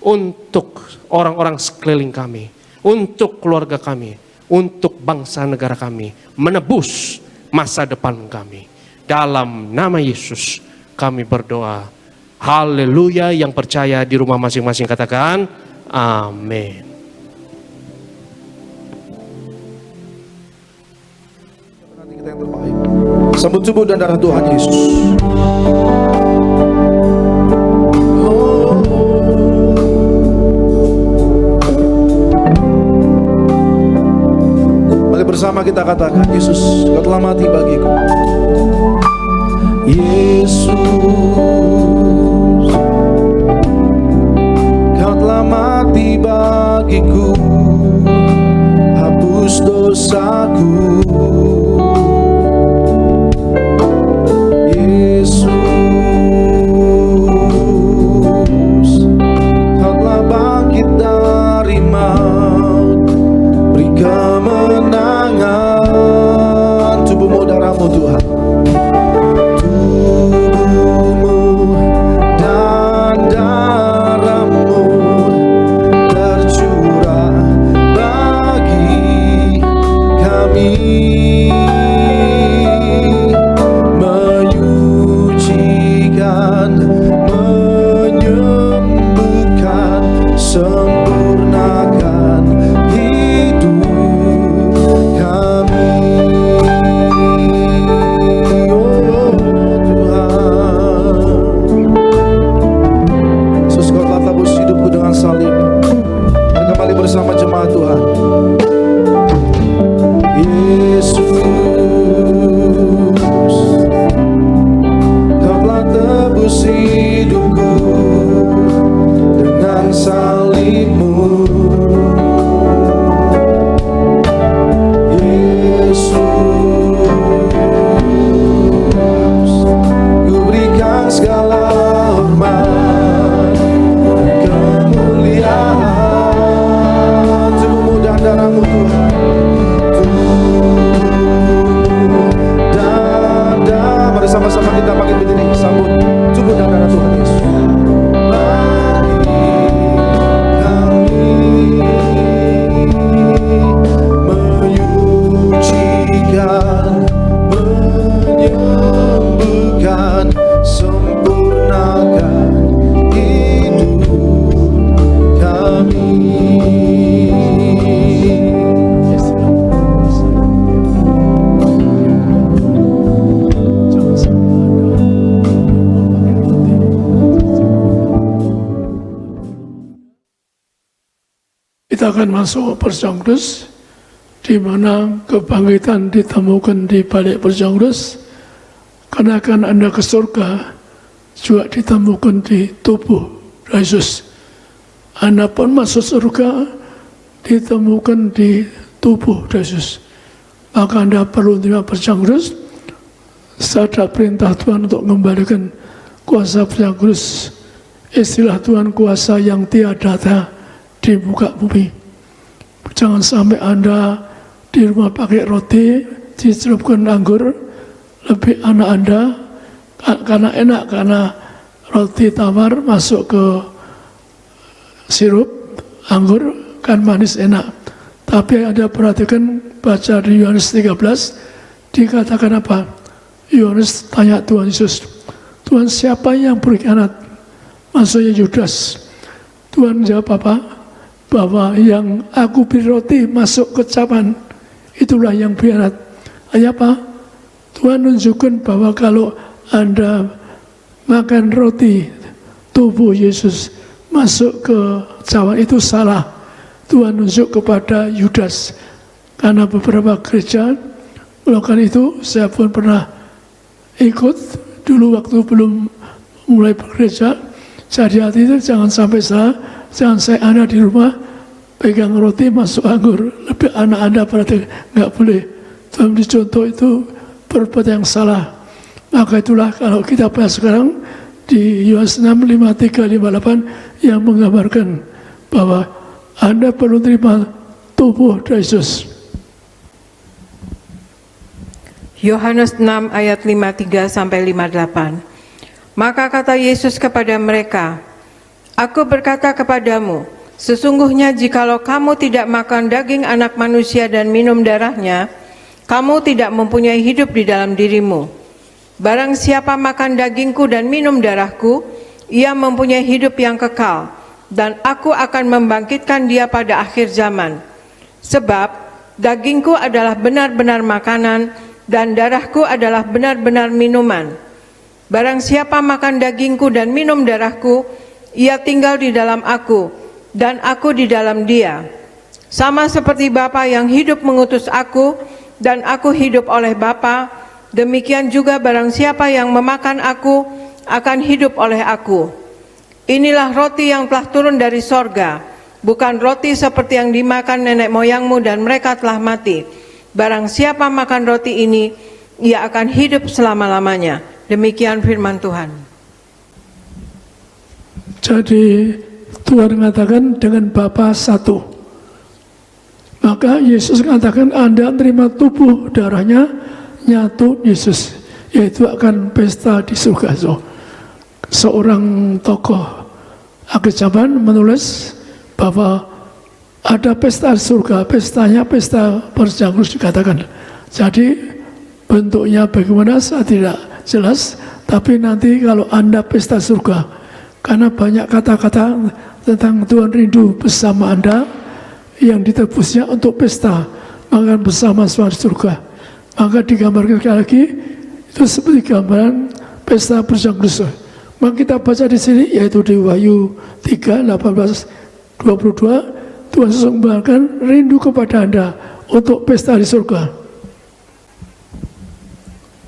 Speaker 1: untuk orang-orang sekeliling kami, untuk keluarga kami, untuk bangsa negara kami, menebus masa depan kami. Dalam nama Yesus kami berdoa. Haleluya. Yang percaya di rumah masing-masing katakan amin.
Speaker 2: Kita yang terbaik. Sambut tubuh dan darah Tuhan Yesus. Mari bersama kita katakan, Yesus, Kau telah mati bagiku. Yesus, Kau telah mati bagiku, hapus dosaku. Yesus, Kau telah bangkit dari maut, beri kemenangan. Tubuhmu, darahmu Tuhan. Tubuhmu dan darahmu tercurah bagi kami, menyucikan, menyembuhkan, sempurnakan hidup kami. Oh Tuhan, Yesus, Kau telah tebus hidupku dengan salib. Dan kembali bersama jemaat Tuhan. Yesus, Kau telah tebus hidupku dengan salib-Mu. Yesus, Ku berikan segala hormat dan kemuliaan. Tubuhmu dan darahmu Tuhan. Mari sama-sama kita bangkit berdiri, sambut tubuh dan darah Tuhan Yesus. Bagi kami, menyucikan, menyembuhkan, sempurnakan hidup kami.
Speaker 3: Kita akan masuk perjamuan kudus, di mana kebangkitan ditemukan di balik perjamuan kudus. Karena akan Anda ke surga juga ditemukan di tubuh Yesus. Anda pun masuk surga ditemukan di tubuh Yesus. Maka Anda perlu menerima perjamuan kudus. Sadar perintah Tuhan untuk mengembalikan kuasa perjamuan kudus. Istilah Tuhan, kuasa yang tiada di muka bumi. Jangan sampai Anda di rumah pakai roti dicelupkan anggur, lebih anak Anda karena enak, karena roti tawar masuk ke sirup anggur kan manis enak. Tapi Anda perhatikan, baca di Yohanes 13 dikatakan apa? Yohanes tanya Tuhan Yesus, Tuhan, siapa yang berkhianat? Maksudnya Yudas. Tuhan jawab apa? Bahwa yang aku beri roti masuk ke cawan, itulah yang berkhianat. Hanya apa? Tuhan menunjukkan bahwa kalau Anda makan roti tubuh Yesus masuk ke cawan, itu salah. Tuhan menunjuk kepada Yudas. Karena beberapa gereja melakukan itu. Saya pun pernah ikut dulu waktu belum mulai bekerja. Jadi hati itu jangan sampai salah. Jangan saya Anda di rumah pegang roti masuk anggur, lebih anak Anda berarti nggak boleh. Tuhan beri contoh itu perbuatan yang salah. Maka itulah kalau kita bahas sekarang di Yohanes 6, 53, 58 yang menggambarkan bahwa Anda perlu terima tubuh Yesus.
Speaker 4: Yohanes 6 ayat 53 sampai 58. Maka kata Yesus kepada mereka, Aku berkata kepadamu, sesungguhnya jikalau kamu tidak makan daging anak manusia dan minum darahnya, kamu tidak mempunyai hidup di dalam dirimu. Barang siapa makan dagingku dan minum darahku, ia mempunyai hidup yang kekal, dan aku akan membangkitkan dia pada akhir zaman. Sebab dagingku adalah benar-benar makanan, dan darahku adalah benar-benar minuman. Barang siapa makan dagingku dan minum darahku, ia tinggal di dalam aku, dan aku di dalam dia. Sama seperti Bapa yang hidup mengutus aku, dan aku hidup oleh Bapa, demikian juga barang siapa yang memakan aku, akan hidup oleh aku. Inilah roti yang telah turun dari sorga, bukan roti seperti yang dimakan nenek moyangmu dan mereka telah mati. Barang siapa makan roti ini, ia akan hidup selama-lamanya. Demikian firman Tuhan.
Speaker 3: Jadi Tuhan mengatakan dengan Bapa satu. Maka Yesus mengatakan Anda terima tubuh darahnya nyatu Yesus, yaitu akan pesta di surga. Seorang tokoh akhir zaman menulis bahwa ada pesta di surga, pestanya pesta Perjanggus dikatakan. Jadi bentuknya bagaimana saya tidak jelas, tapi nanti kalau Anda pesta surga, karena banyak kata-kata tentang Tuhan rindu bersama Anda yang ditebusnya untuk pesta makan bersama di surga. Maka digambarkan sekali lagi itu seperti gambaran pesta Perjanggus. Maka kita baca di sini yaitu di Wahyu 3, 18, 22, Tuhan Yesus menggambarkan rindu kepada Anda untuk pesta di surga.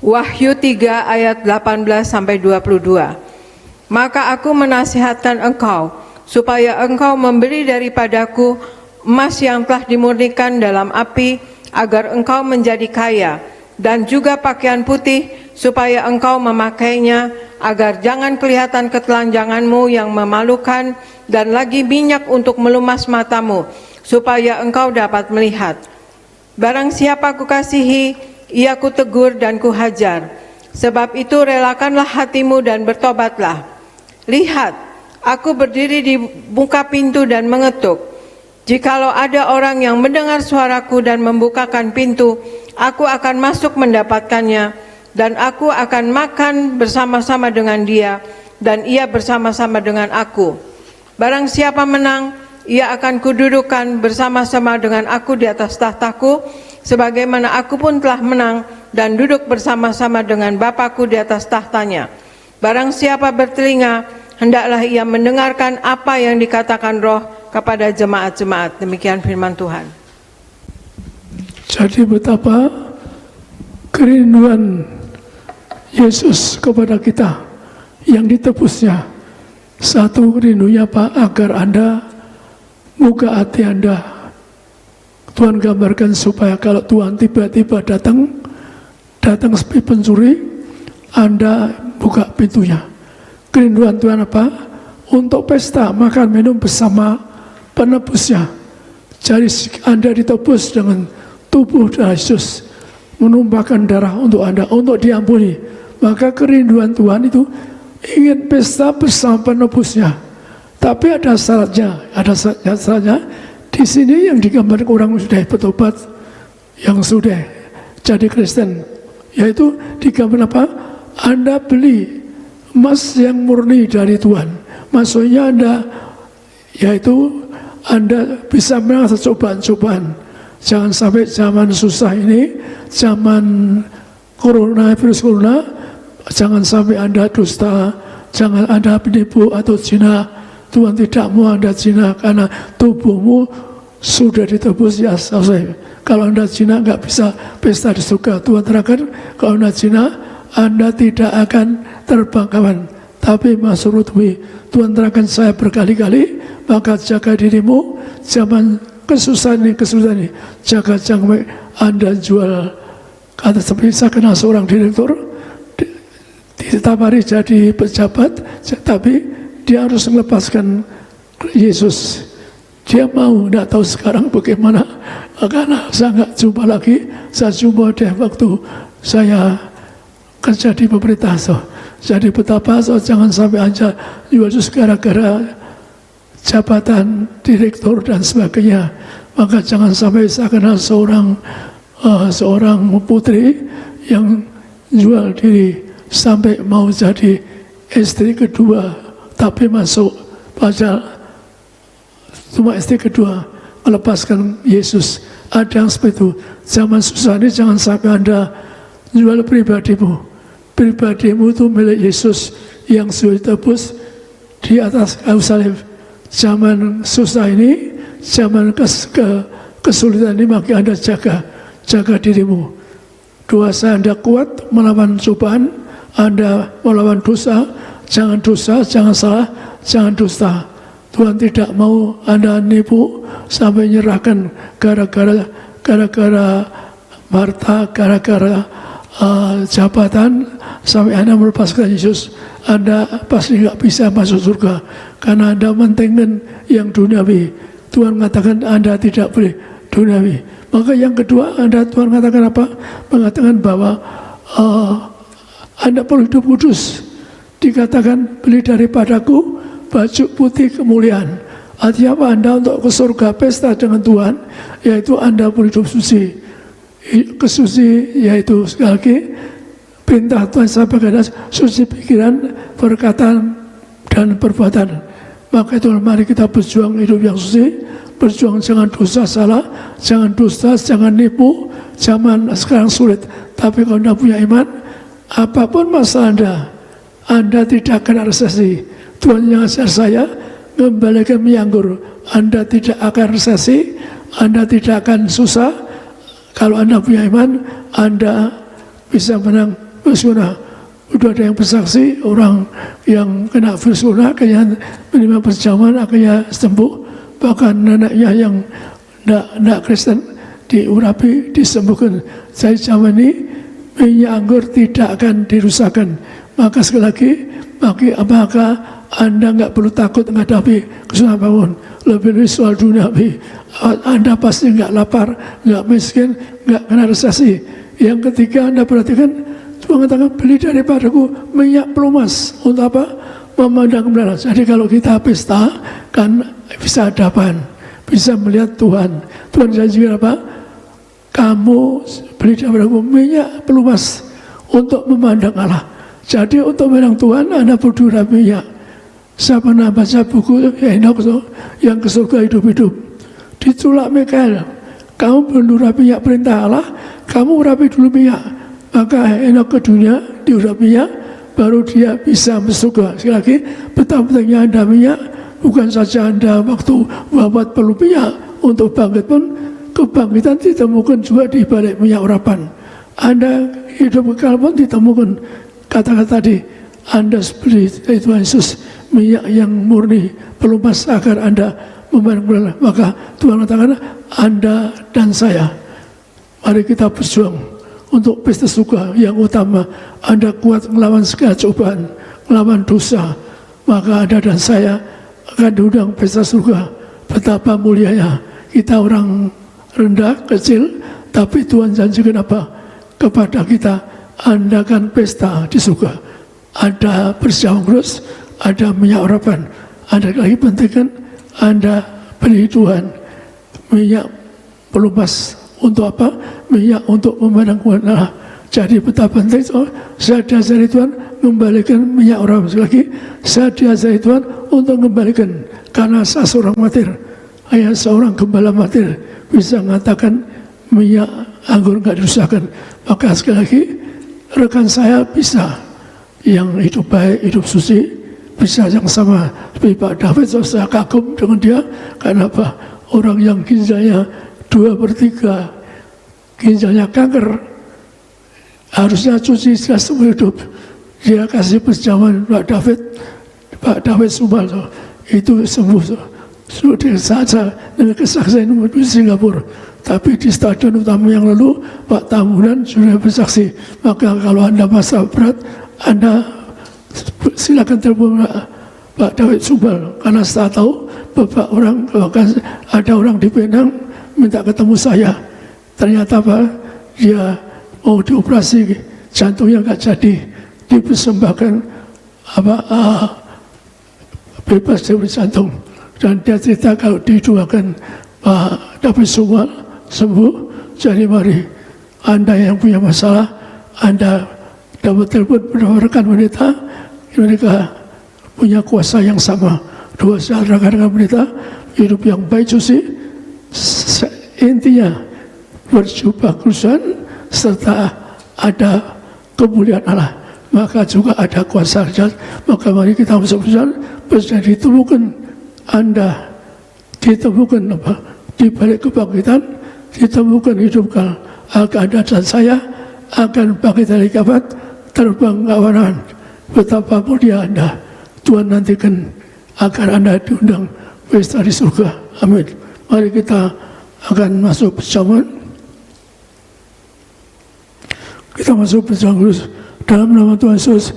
Speaker 4: Wahyu 3 ayat 18-22. Maka aku menasihatkan engkau, supaya engkau membeli daripadaku emas yang telah dimurnikan dalam api, agar engkau menjadi kaya, dan juga pakaian putih, supaya engkau memakainya, agar jangan kelihatan ketelanjanganmu yang memalukan, dan lagi minyak untuk melumas matamu, supaya engkau dapat melihat. Barang siapa kukasihi, ia kutegur dan kuhajar. Sebab itu relakanlah hatimu dan bertobatlah. Lihat, aku berdiri di muka pintu dan mengetuk. Jikalau ada orang yang mendengar suaraku dan membukakan pintu, aku akan masuk mendapatkannya, dan aku akan makan bersama-sama dengan dia, dan ia bersama-sama dengan aku. Barang siapa menang, ia akan kududukan bersama-sama dengan aku di atas tahtaku, sebagaimana aku pun telah menang dan duduk bersama-sama dengan Bapakku di atas tahtanya. Barang siapa bertelinga, hendaklah ia mendengarkan apa yang dikatakan Roh kepada jemaat-jemaat. Demikian firman Tuhan.
Speaker 3: Jadi betapa kerinduan Yesus kepada kita yang ditebusnya. Satu rindunya Pak, agar Anda, buka hati Anda. Tuhan gambarkan supaya kalau Tuhan tiba-tiba datang seperti pencuri, Anda buka pintunya. Kerinduan Tuhan apa? Untuk pesta makan minum bersama penebusnya. Jadi Anda ditebus dengan tubuh Yesus, menumpahkan darah untuk Anda, untuk diampuni. Maka kerinduan Tuhan itu ingin pesta bersama penebusnya. Tapi ada syaratnya, di sini yang digambarkan orang sudah bertobat, yang sudah jadi Kristen, yaitu digambarkan apa? Anda beli emas yang murni dari Tuhan. Maksudnya Anda bisa mengalami cobaan-cobaan. Jangan sampai zaman susah ini, zaman virus corona, jangan sampai Anda dusta, jangan Anda penipu atau zina. Tuhan tidak mau Anda zina, karena tubuhmu sudah ditebus ya selesai. Kalau Anda zina nggak bisa pesta di surga. Tuhan terangkan, kalau Anda zina, Anda tidak akan terbang kawan, tapi masuk rutwi. Tuhan terangkan saya berkali-kali, maka jaga dirimu, zaman kesusahan ini, jaga jangan Anda jual. Kata seperti saya kenal seorang direktur, ditawari jadi pejabat, tapi dia harus melepaskan Yesus. Dia mau, tidak tahu sekarang bagaimana, karena saya nggak jumpa lagi. Saya jumpa dia waktu saya kerja di pemerintah. Jadi betapa jangan sampai Anda jual gara-gara jabatan direktur dan sebagainya. Maka jangan sampai saya kenal seorang putri yang jual diri sampai mau jadi istri kedua, tapi masuk padahal cuma istri kedua, melepaskan Yesus. Ada yang seperti itu. Zaman susah ini jangan sampai Anda jual pribadimu. Pribadimu itu milik Yesus yang sudah ditebus di atas kayu salib. Zaman susah ini, zaman kesulitan ini, maka Anda jaga dirimu. Dosa Anda kuat melawan cobaan, Anda melawan dosa, jangan salah, jangan dusta. Tuhan tidak mau Anda nipu sampai nyerahkan gara-gara harta, gara-gara jabatan, sampai Anda melepaskan Yesus. Anda pasti nggak bisa masuk surga karena Anda mentingkan yang duniawi. Tuhan mengatakan Anda tidak boleh duniawi. Maka yang kedua, Tuhan mengatakan apa? Mengatakan bahwa Anda perlu hidup kudus. Dikatakan, beli daripadaku baju putih kemuliaan. Artinya apa? Anda untuk ke surga pesta dengan Tuhan, yaitu Anda perlu hidup suci. Kesuci yaitu sekali lagi perintah Tuhan sampaikan, suci pikiran, perkataan, dan perbuatan. Maka itu mari kita berjuang hidup yang suci, berjuang jangan dosa salah, jangan dusta, jangan nipu. Zaman sekarang sulit, tapi kalau Anda punya iman, apapun masalah Anda tidak akan resesi. Tuhan yang ajar saya kembalikan menganggur. Anda tidak akan resesi, Anda tidak akan susah. Kalau Anda punya iman, Anda bisa menang virus corona. Sudah ada yang bersaksi, orang yang kena virus corona akhirnya menerima perjamuan, akhirnya sembuh. Bahkan neneknya yang tidak Kristen diurapi, disembuhkan. Saya zaman ini minyak anggur tidak akan dirusakkan. Maka sekali lagi, maka Anda nggak perlu takut menghadapi kesulitan apapun. Lebih soal duniawi, Anda pasti nggak lapar, nggak miskin, nggak kena resesi. Yang ketiga, Anda perhatikan, Tuhan mengatakan beli daripadaku minyak pelumas. Untuk apa? Memandang kebenaran. Jadi kalau kita pesta, kan bisa hadapan, bisa melihat Tuhan. Tuhan janjikan apa? Kamu beli daripadaku minyak pelumas untuk memandang Allah. Jadi untuk memandang Tuhan, Anda berdua minyak. Saya pernah baca buku Henok yang ke surga hidup-hidup. Ditolak Mikael, kamu belum urapi minyak perintah Allah, kamu urapi dulu minyak. Maka Henok ke dunia, diurap minyak, baru dia bisa masuk surga. Sekali lagi, betapa pentingnya Anda minyak, bukan saja Anda waktu wafat perlu minyak, untuk bangkit pun, kebangkitan ditemukan juga di balik minyak urapan. Anda hidup kekal pun ditemukan, kata-kata tadi, Anda seperti Tuhan Yesus, minyak yang murni, pelumas agar Anda memandang kebenaran. Maka Tuhan katakan, Anda dan saya, mari kita berjuang untuk pesta surga yang utama. Anda kuat melawan segala cobaan, melawan dosa, maka Anda dan saya akan diundang pesta surga. Betapa mulianya kita, orang rendah, kecil, tapi Tuhan janjikan apa? Kepada kita, Anda akan pesta di surga. Ada persiapan khusus, ada minyak urapan. Anda lagi penting kan, Anda beli Tuhan minyak pelumas. Untuk apa? Minyak untuk memandang kebenaran. Jadi betapa penting, saya diajari Tuhan membalikan minyak urapan. Lagi, saya diajari Tuhan untuk membalikan. Karena saya seorang martir, hanya seorang gembala martir bisa mengatakan minyak anggur nggak dirusakkan. Maka sekali lagi, rekan saya bisa yang hidup baik, hidup suci, bisa yang sama seperti Pak David. Saya kagum dengan dia. Karena apa? Orang yang ginjalnya 2/3 ginjalnya kanker, harusnya cuci seumur hidup. Dia kasih perjamuan Pak David Sumbal, itu sembuh. Sudah saja dengan kesaksian di Singapura. Tapi di stadion utama yang lalu, Pak Tamunan sudah bersaksi. Maka kalau Anda masalah berat, Anda silakan telepon Pak David Sumbal. Karena saya tahu beberapa orang, bahkan ada orang di Penang minta ketemu saya. Ternyata apa? Dia mau dioperasi, jantungnya nggak jadi, dipersembahkan bebas dari jantung. Dan dia cerita kalau didoakan Pak David Sumbal sembuh. Jadi mari, Anda yang punya masalah, Anda dapat telepon beberapa rekan pendeta, mereka punya kuasa yang sama. Dua rekan pendeta hidup yang baik suci, intinya berjubah kudus serta ada kemuliaan Allah, maka juga ada kuasa jahat. Maka mari kita bersama-sama ditemukan Anda, ditemukan apa di balik kebangkitan, ditemukan hidupkan akan Anda dan saya akan bangkit dari kabut, terbang ke awan. Betapa mulia Anda. Tuhan nantikan agar Anda diundang pesta di surga. Amin. Mari kita akan masuk perjamuan. Kita masuk perjamuan dalam nama Tuhan Yesus.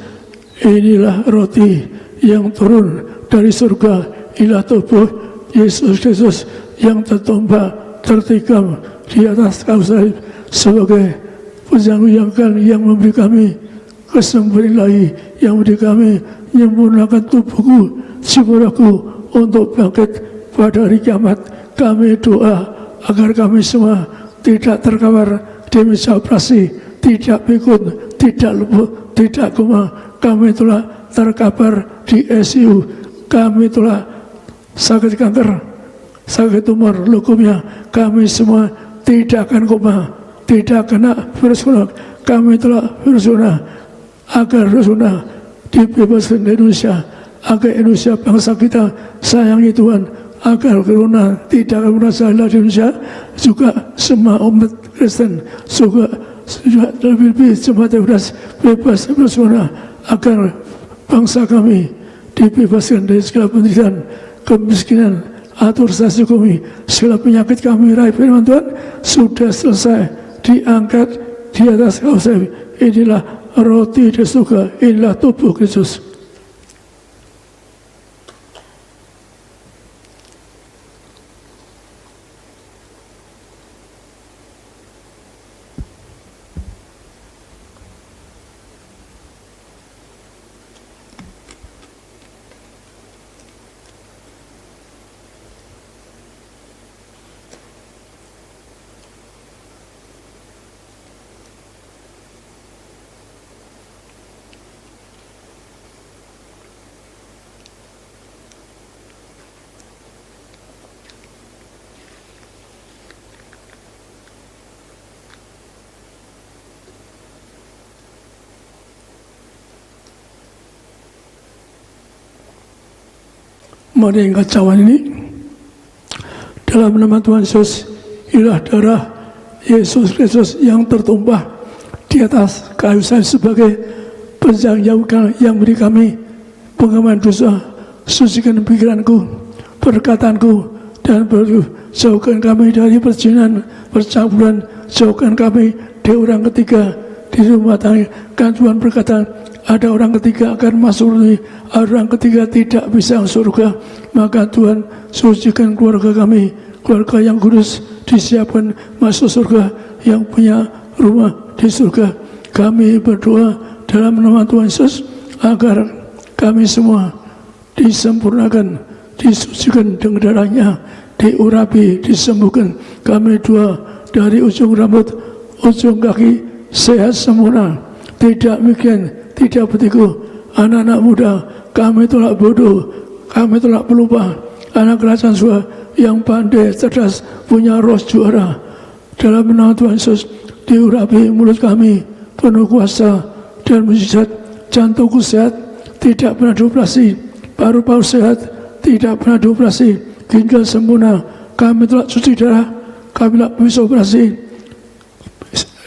Speaker 3: Inilah roti yang turun dari surga, inilah tubuh Yesus Kristus yang tertumpah, tertikam di atas kayu salib sebagai penjangkauan yang memberi kami kesembuhan ilahi, yang memberi kami menyempurnakan tubuhku, jiwaku untuk bangkit pada hari kiamat. Kami doa agar kami semua tidak terkawar di meja operasi, tidak pikun, tidak lumpuh, tidak koma. Kami telah terkapar di ICU, kami telah sakit kanker, sakit tumor, leukemia. Kami semua tidak akan koma, tidak kena virus corona. Kami telah virus corona, agar virus corona dibebaskan di Indonesia, agar Indonesia bangsa kita sayangi Tuhan, agar corona tidak akan merasa di Indonesia. Juga semua umat Kristen juga lebih cepat bebas virus corona, agar bangsa kami dibebaskan dari segala penderitaan, kemiskinan, aturisasi kami, segala penyakit kami. Rai firman Tuhan sudah selesai, diangkat di atas kayu salib. Inilah roti di surga, inilah tubuh Kristus. Mari angkat cawan ini dalam nama Tuhan Yesus. Inilah darah Yesus Kristus yang tertumpah di atas kayu salib sebagai penjangkauan yang beri kami pengaman dosa. Sucikan pikiranku, perkataanku, dan jauhkan kami dari perzinahan, percampuran. Jauhkan kami dari orang ketiga di rumah tangga. Kan Tuhan berkata, ada orang ketiga akan masuk surga, orang ketiga tidak bisa masuk surga. Maka Tuhan sucikan keluarga kami, keluarga yang kudus, disiapkan masuk surga, yang punya rumah di surga. Kami berdoa dalam nama Tuhan Yesus agar kami semua disempurnakan, disucikan dengan darahnya, diurapi, disembuhkan. Kami doa dari ujung rambut, ujung kaki sehat sempurna, tidak miskin, tidak bertiku. Anak-anak muda, kami tolak bodoh, kami tolak pelupa. Anak kerajaan surga yang pandai, cerdas, punya roh juara. Dalam nama Tuhan Yesus, diurapi mulut kami, penuh kuasa dan mujizat. Jantungku sehat, tidak pernah dioperasi. Paru-paru sehat, tidak pernah dioperasi. Ginjal sempurna, kami telah cuci darah, kami telah bisa operasi.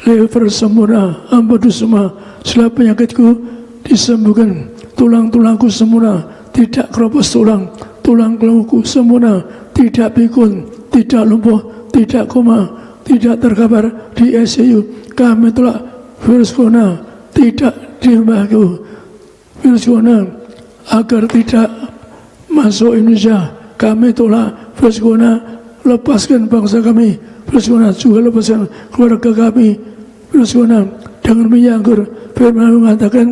Speaker 3: Liver sempurna, ampun semua, segala penyakitku disembuhkan. Tulang-tulangku sempurna, tidak keropos tulang. Tulang-tulangku sempurna, tidak pikun, tidak lumpuh, tidak koma, tidak terkapar di ICU. Kami telah virus corona tidak di rumahku. Virus corona agar tidak masuk Indonesia. Kami tolak virus corona, lepaskan bangsa kami. Virus corona juga lepaskan keluarga kami. Virus corona dengan minyak anggur, firman mengatakan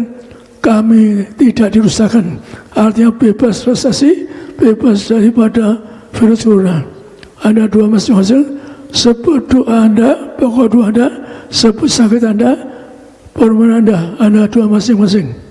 Speaker 3: kami tidak dirusakkan. Artinya bebas frustasi, bebas daripada virus corona. Ada dua masing-masing. Sebut doa Anda, pokok doa Anda, sebut sakit Anda, Permohonan Anda dua masing-masing.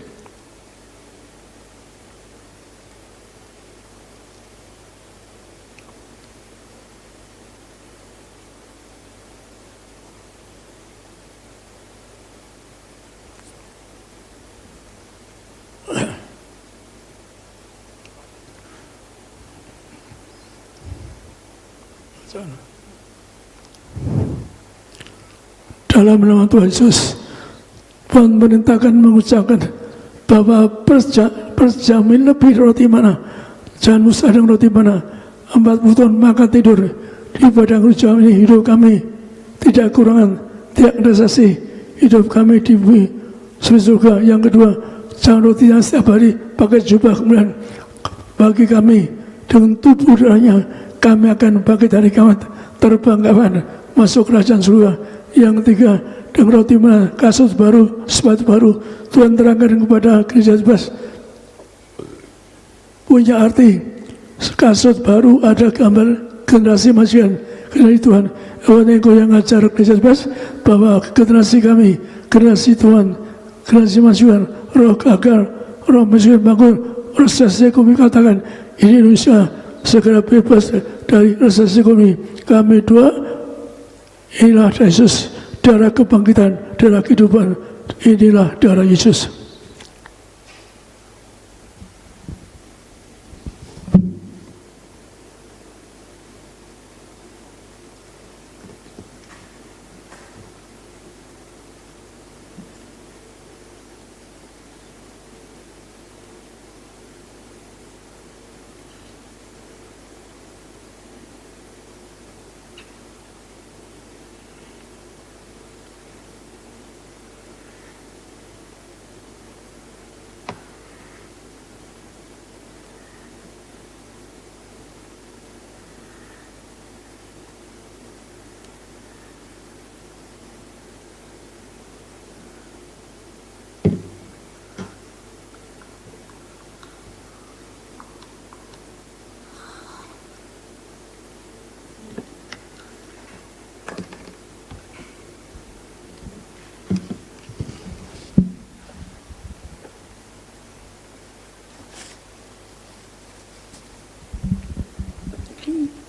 Speaker 3: Dalam nama Tuhan Yesus, Tuhan perintahkan mengucapkan bahwa perjamin lebih roti mana, jangan musadang roti mana, 40 tahun maka tidur di padang rujukan ini hidup kami tidak kurangan, tidak ada sasi, hidup kami di bumi surga. Yang kedua, jangan roti yang setiap hari pakai jubah, kemudian bagi kami dengan tubuh darahnya kami akan bagi dari kawan terbang kawan masuk kerajaan surga. Yang ketiga, dengan roti mana, kasus baru, sepatu baru, Tuhan terangkan kepada gereja Bebas punya arti. Kasut baru ada gambar generasi Masihan, generasi Tuhan. Engkau yang ngajar gereja Bebas bahwa generasi kami, generasi Tuhan, generasi Masihan, roh gagal, roh Masihan bangun, resesi kami katakan, ini Indonesia segera bebas dari resesi kami. Kami dua, inilah darah Yesus, darah kebangkitan, darah kehidupan, inilah darah Yesus.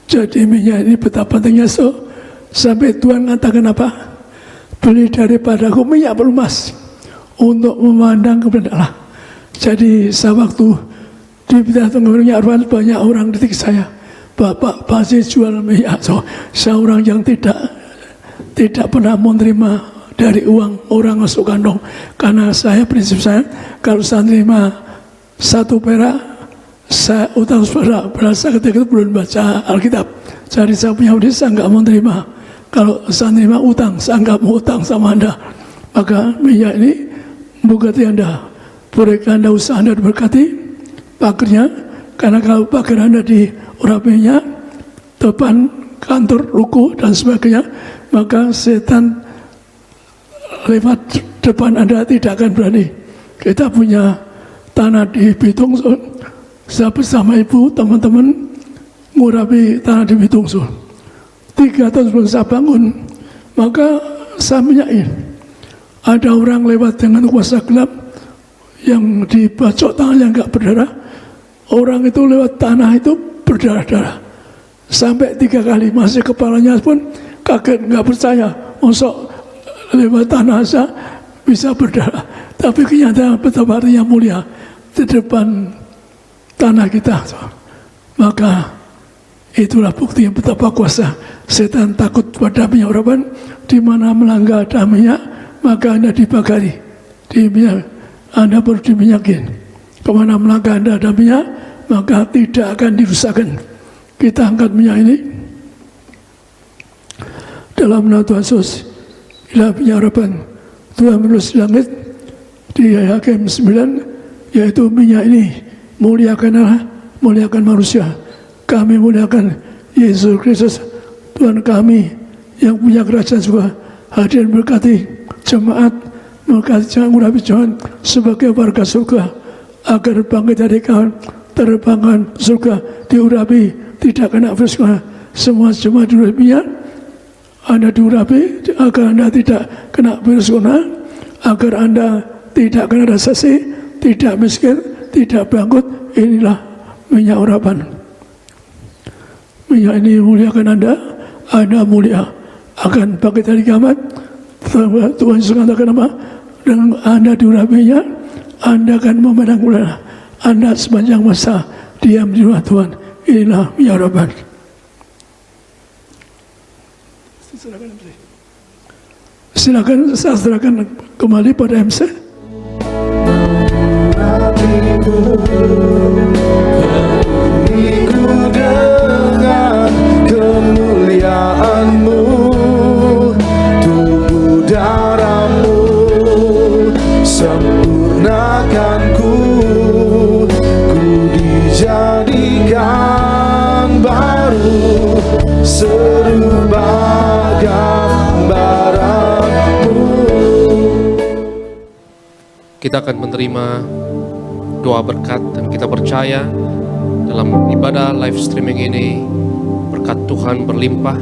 Speaker 3: Jadi minyak ini betapa pentingnya sampai Tuhan mengatakan apa? Beli daripadaku minyak pelumas untuk memandang kepada Allah. Jadi waktu di bidang minyak banyak orang detik saya, Bapak pasti jual minyak. Saya orang yang tidak pernah menerima dari uang orang masuk kantong, karena prinsip saya kalau saya terima 1 perak, saya utang saudara, berasa ketika itu belum baca Alkitab. Jadi saya punya udah saya nggak mau terima. Kalau saya terima utang, saya nggak mau utang sama Anda. Maka minyak ini memberkati Anda. Berikan Anda usaha Anda diberkati, pagernya. Karena kalau pagar Anda di urap minyak, depan kantor, ruko, dan sebagainya, maka setan lewat depan Anda tidak akan berani. Kita punya tanah di Bitung, saya bersama ibu, teman-teman ngurapi tanah di Bitung. 3 tahun sebelum saya bangun, maka saya menyain. Ada orang lewat dengan kuasa gelap yang dibacok tangannya enggak berdarah. Orang itu lewat tanah itu berdarah-darah. Sampai 3 kali, masih kepalanya pun kaget, enggak percaya. Masuk lewat tanah saya bisa berdarah. Tapi kenyataan betapa artinya mulia di depan tanah kita. Maka itulah bukti yang betapa kuasa. Setan takut pada minyak urapan, di mana melanggar ada minyak, maka Anda dibagari di minyak. Anda perlu diminyakin. Kemana melanggar Anda ada minyak, maka tidak akan dirusakkan. Kita angkat minyak ini dalam nama Tuhan Yesus. Inilah minyak urapan Tuhan menulis di langit di Hakim 9, yaitu minyak ini muliakan Allah, muliakan manusia. Kami muliakan Yesus Kristus, Tuhan kami yang punya kerajaan surga. Hadirin berkati jemaat, berkati jangan murapi Tuhan sebagai warga surga, agar bangkit dari kawan terbangkan surga, diurapi, tidak kena virus corona. Semua jemaat diurapi minyak, Anda diurapi agar Anda tidak kena virus corona, agar Anda tidak kena rasasi, tidak miskin, tidak bangkrut. Inilah minyak urapan. Minyak ini muliakan Anda mulia akan bangkit dari kiamat. Tuhan Yesus katakan apa? Dengan Anda diurapinya, Anda akan memandang bulan. Anda sepanjang masa diam di rumah Tuhan. Inilah minyak urapan. Silakan saya serahkan kembali pada MC.
Speaker 2: Penuhiku dengan kemuliaan-Mu, tubuh darah-Mu sempurnakan ku dijadikan baru serupa gambaran-Mu.
Speaker 1: Kita akan menerima doa berkat dan kita percaya dalam ibadah live streaming ini berkat Tuhan berlimpah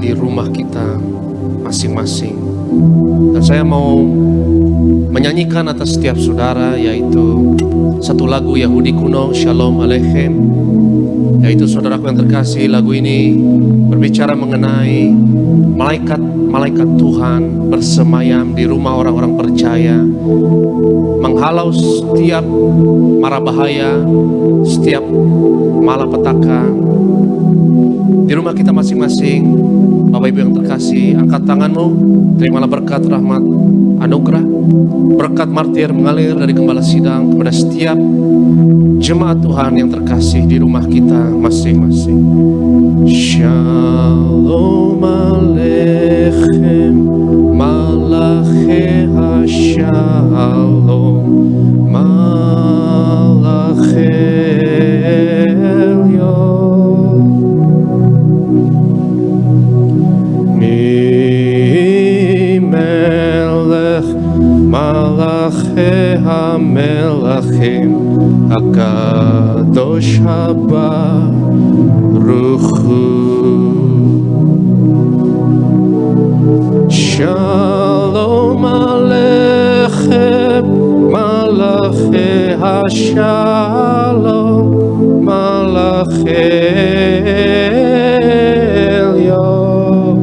Speaker 1: di rumah kita masing-masing. Dan saya mau menyanyikan atas setiap saudara yaitu satu lagu Yahudi kuno, Shalom Aleichem. Yaitu saudaraku yang terkasih, lagu ini berbicara mengenai malaikat Tuhan bersemayam di rumah orang-orang percaya, menghalau setiap mara bahaya, setiap malapetaka di rumah kita masing-masing. Bapak Ibu yang terkasih, angkat tanganmu, terimalah berkat rahmat anugerah, berkat martir mengalir dari gembala sidang kepada setiap jemaat Tuhan yang terkasih di rumah kita masing-masing. Shalom Aleichem, Malachi Shalom, Malachi Elyon, Mi Melech, Malachi HaMelachim, HaKadosh HaBaruchu. Shalom Aleichem, Malachi HaShalom, Malachi Elyon,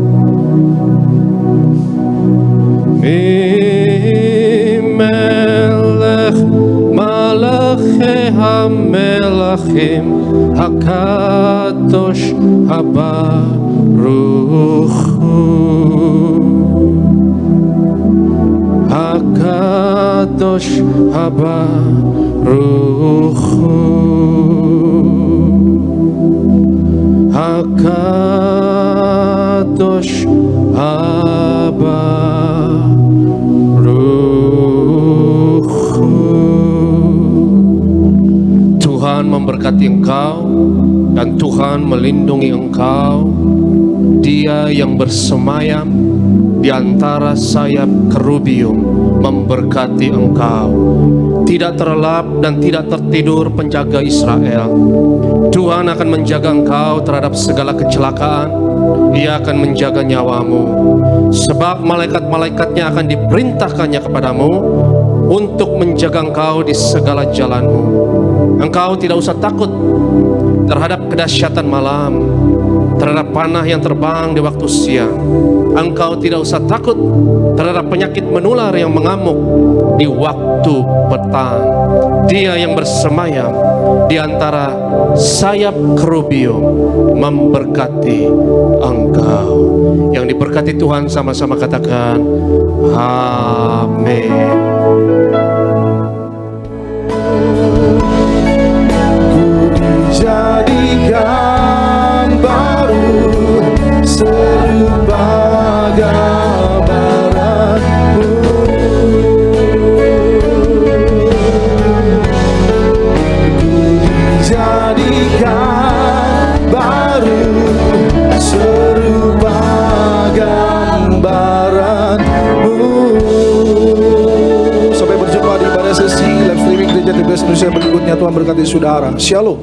Speaker 1: Mi Melech, Malachi HaMelachim, HaKadosh HaBaruchu, HaKadosh HaBaruchu, HaKadosh HaBaruchu. Tuhan memberkati engkau dan Tuhan melindungi engkau. Dia yang bersemayam di antara sayap kerubium memberkati engkau. Tidak terlelap dan tidak tertidur penjaga Israel. Tuhan akan menjaga engkau terhadap segala kecelakaan. Ia akan menjaga nyawamu. Sebab malaikat-malaikatnya akan diperintahkannya kepadamu untuk menjaga engkau di segala jalanmu. Engkau tidak usah takut terhadap kedahsyatan malam, terhadap panah yang terbang di waktu siang. Engkau tidak usah takut terhadap penyakit menular yang mengamuk di waktu petang. Dia yang bersemayam di antara sayap kerubium memberkati engkau. Yang diberkati Tuhan sama-sama katakan amin.
Speaker 2: Jadikan baru serupa gambaran-Mu. Jadikan baru serupa gambaran-Mu. Sampai berjumpa di pada sesi live streaming Gereja TBS Indonesia berikutnya. Tuhan berkati saudara. Shalom.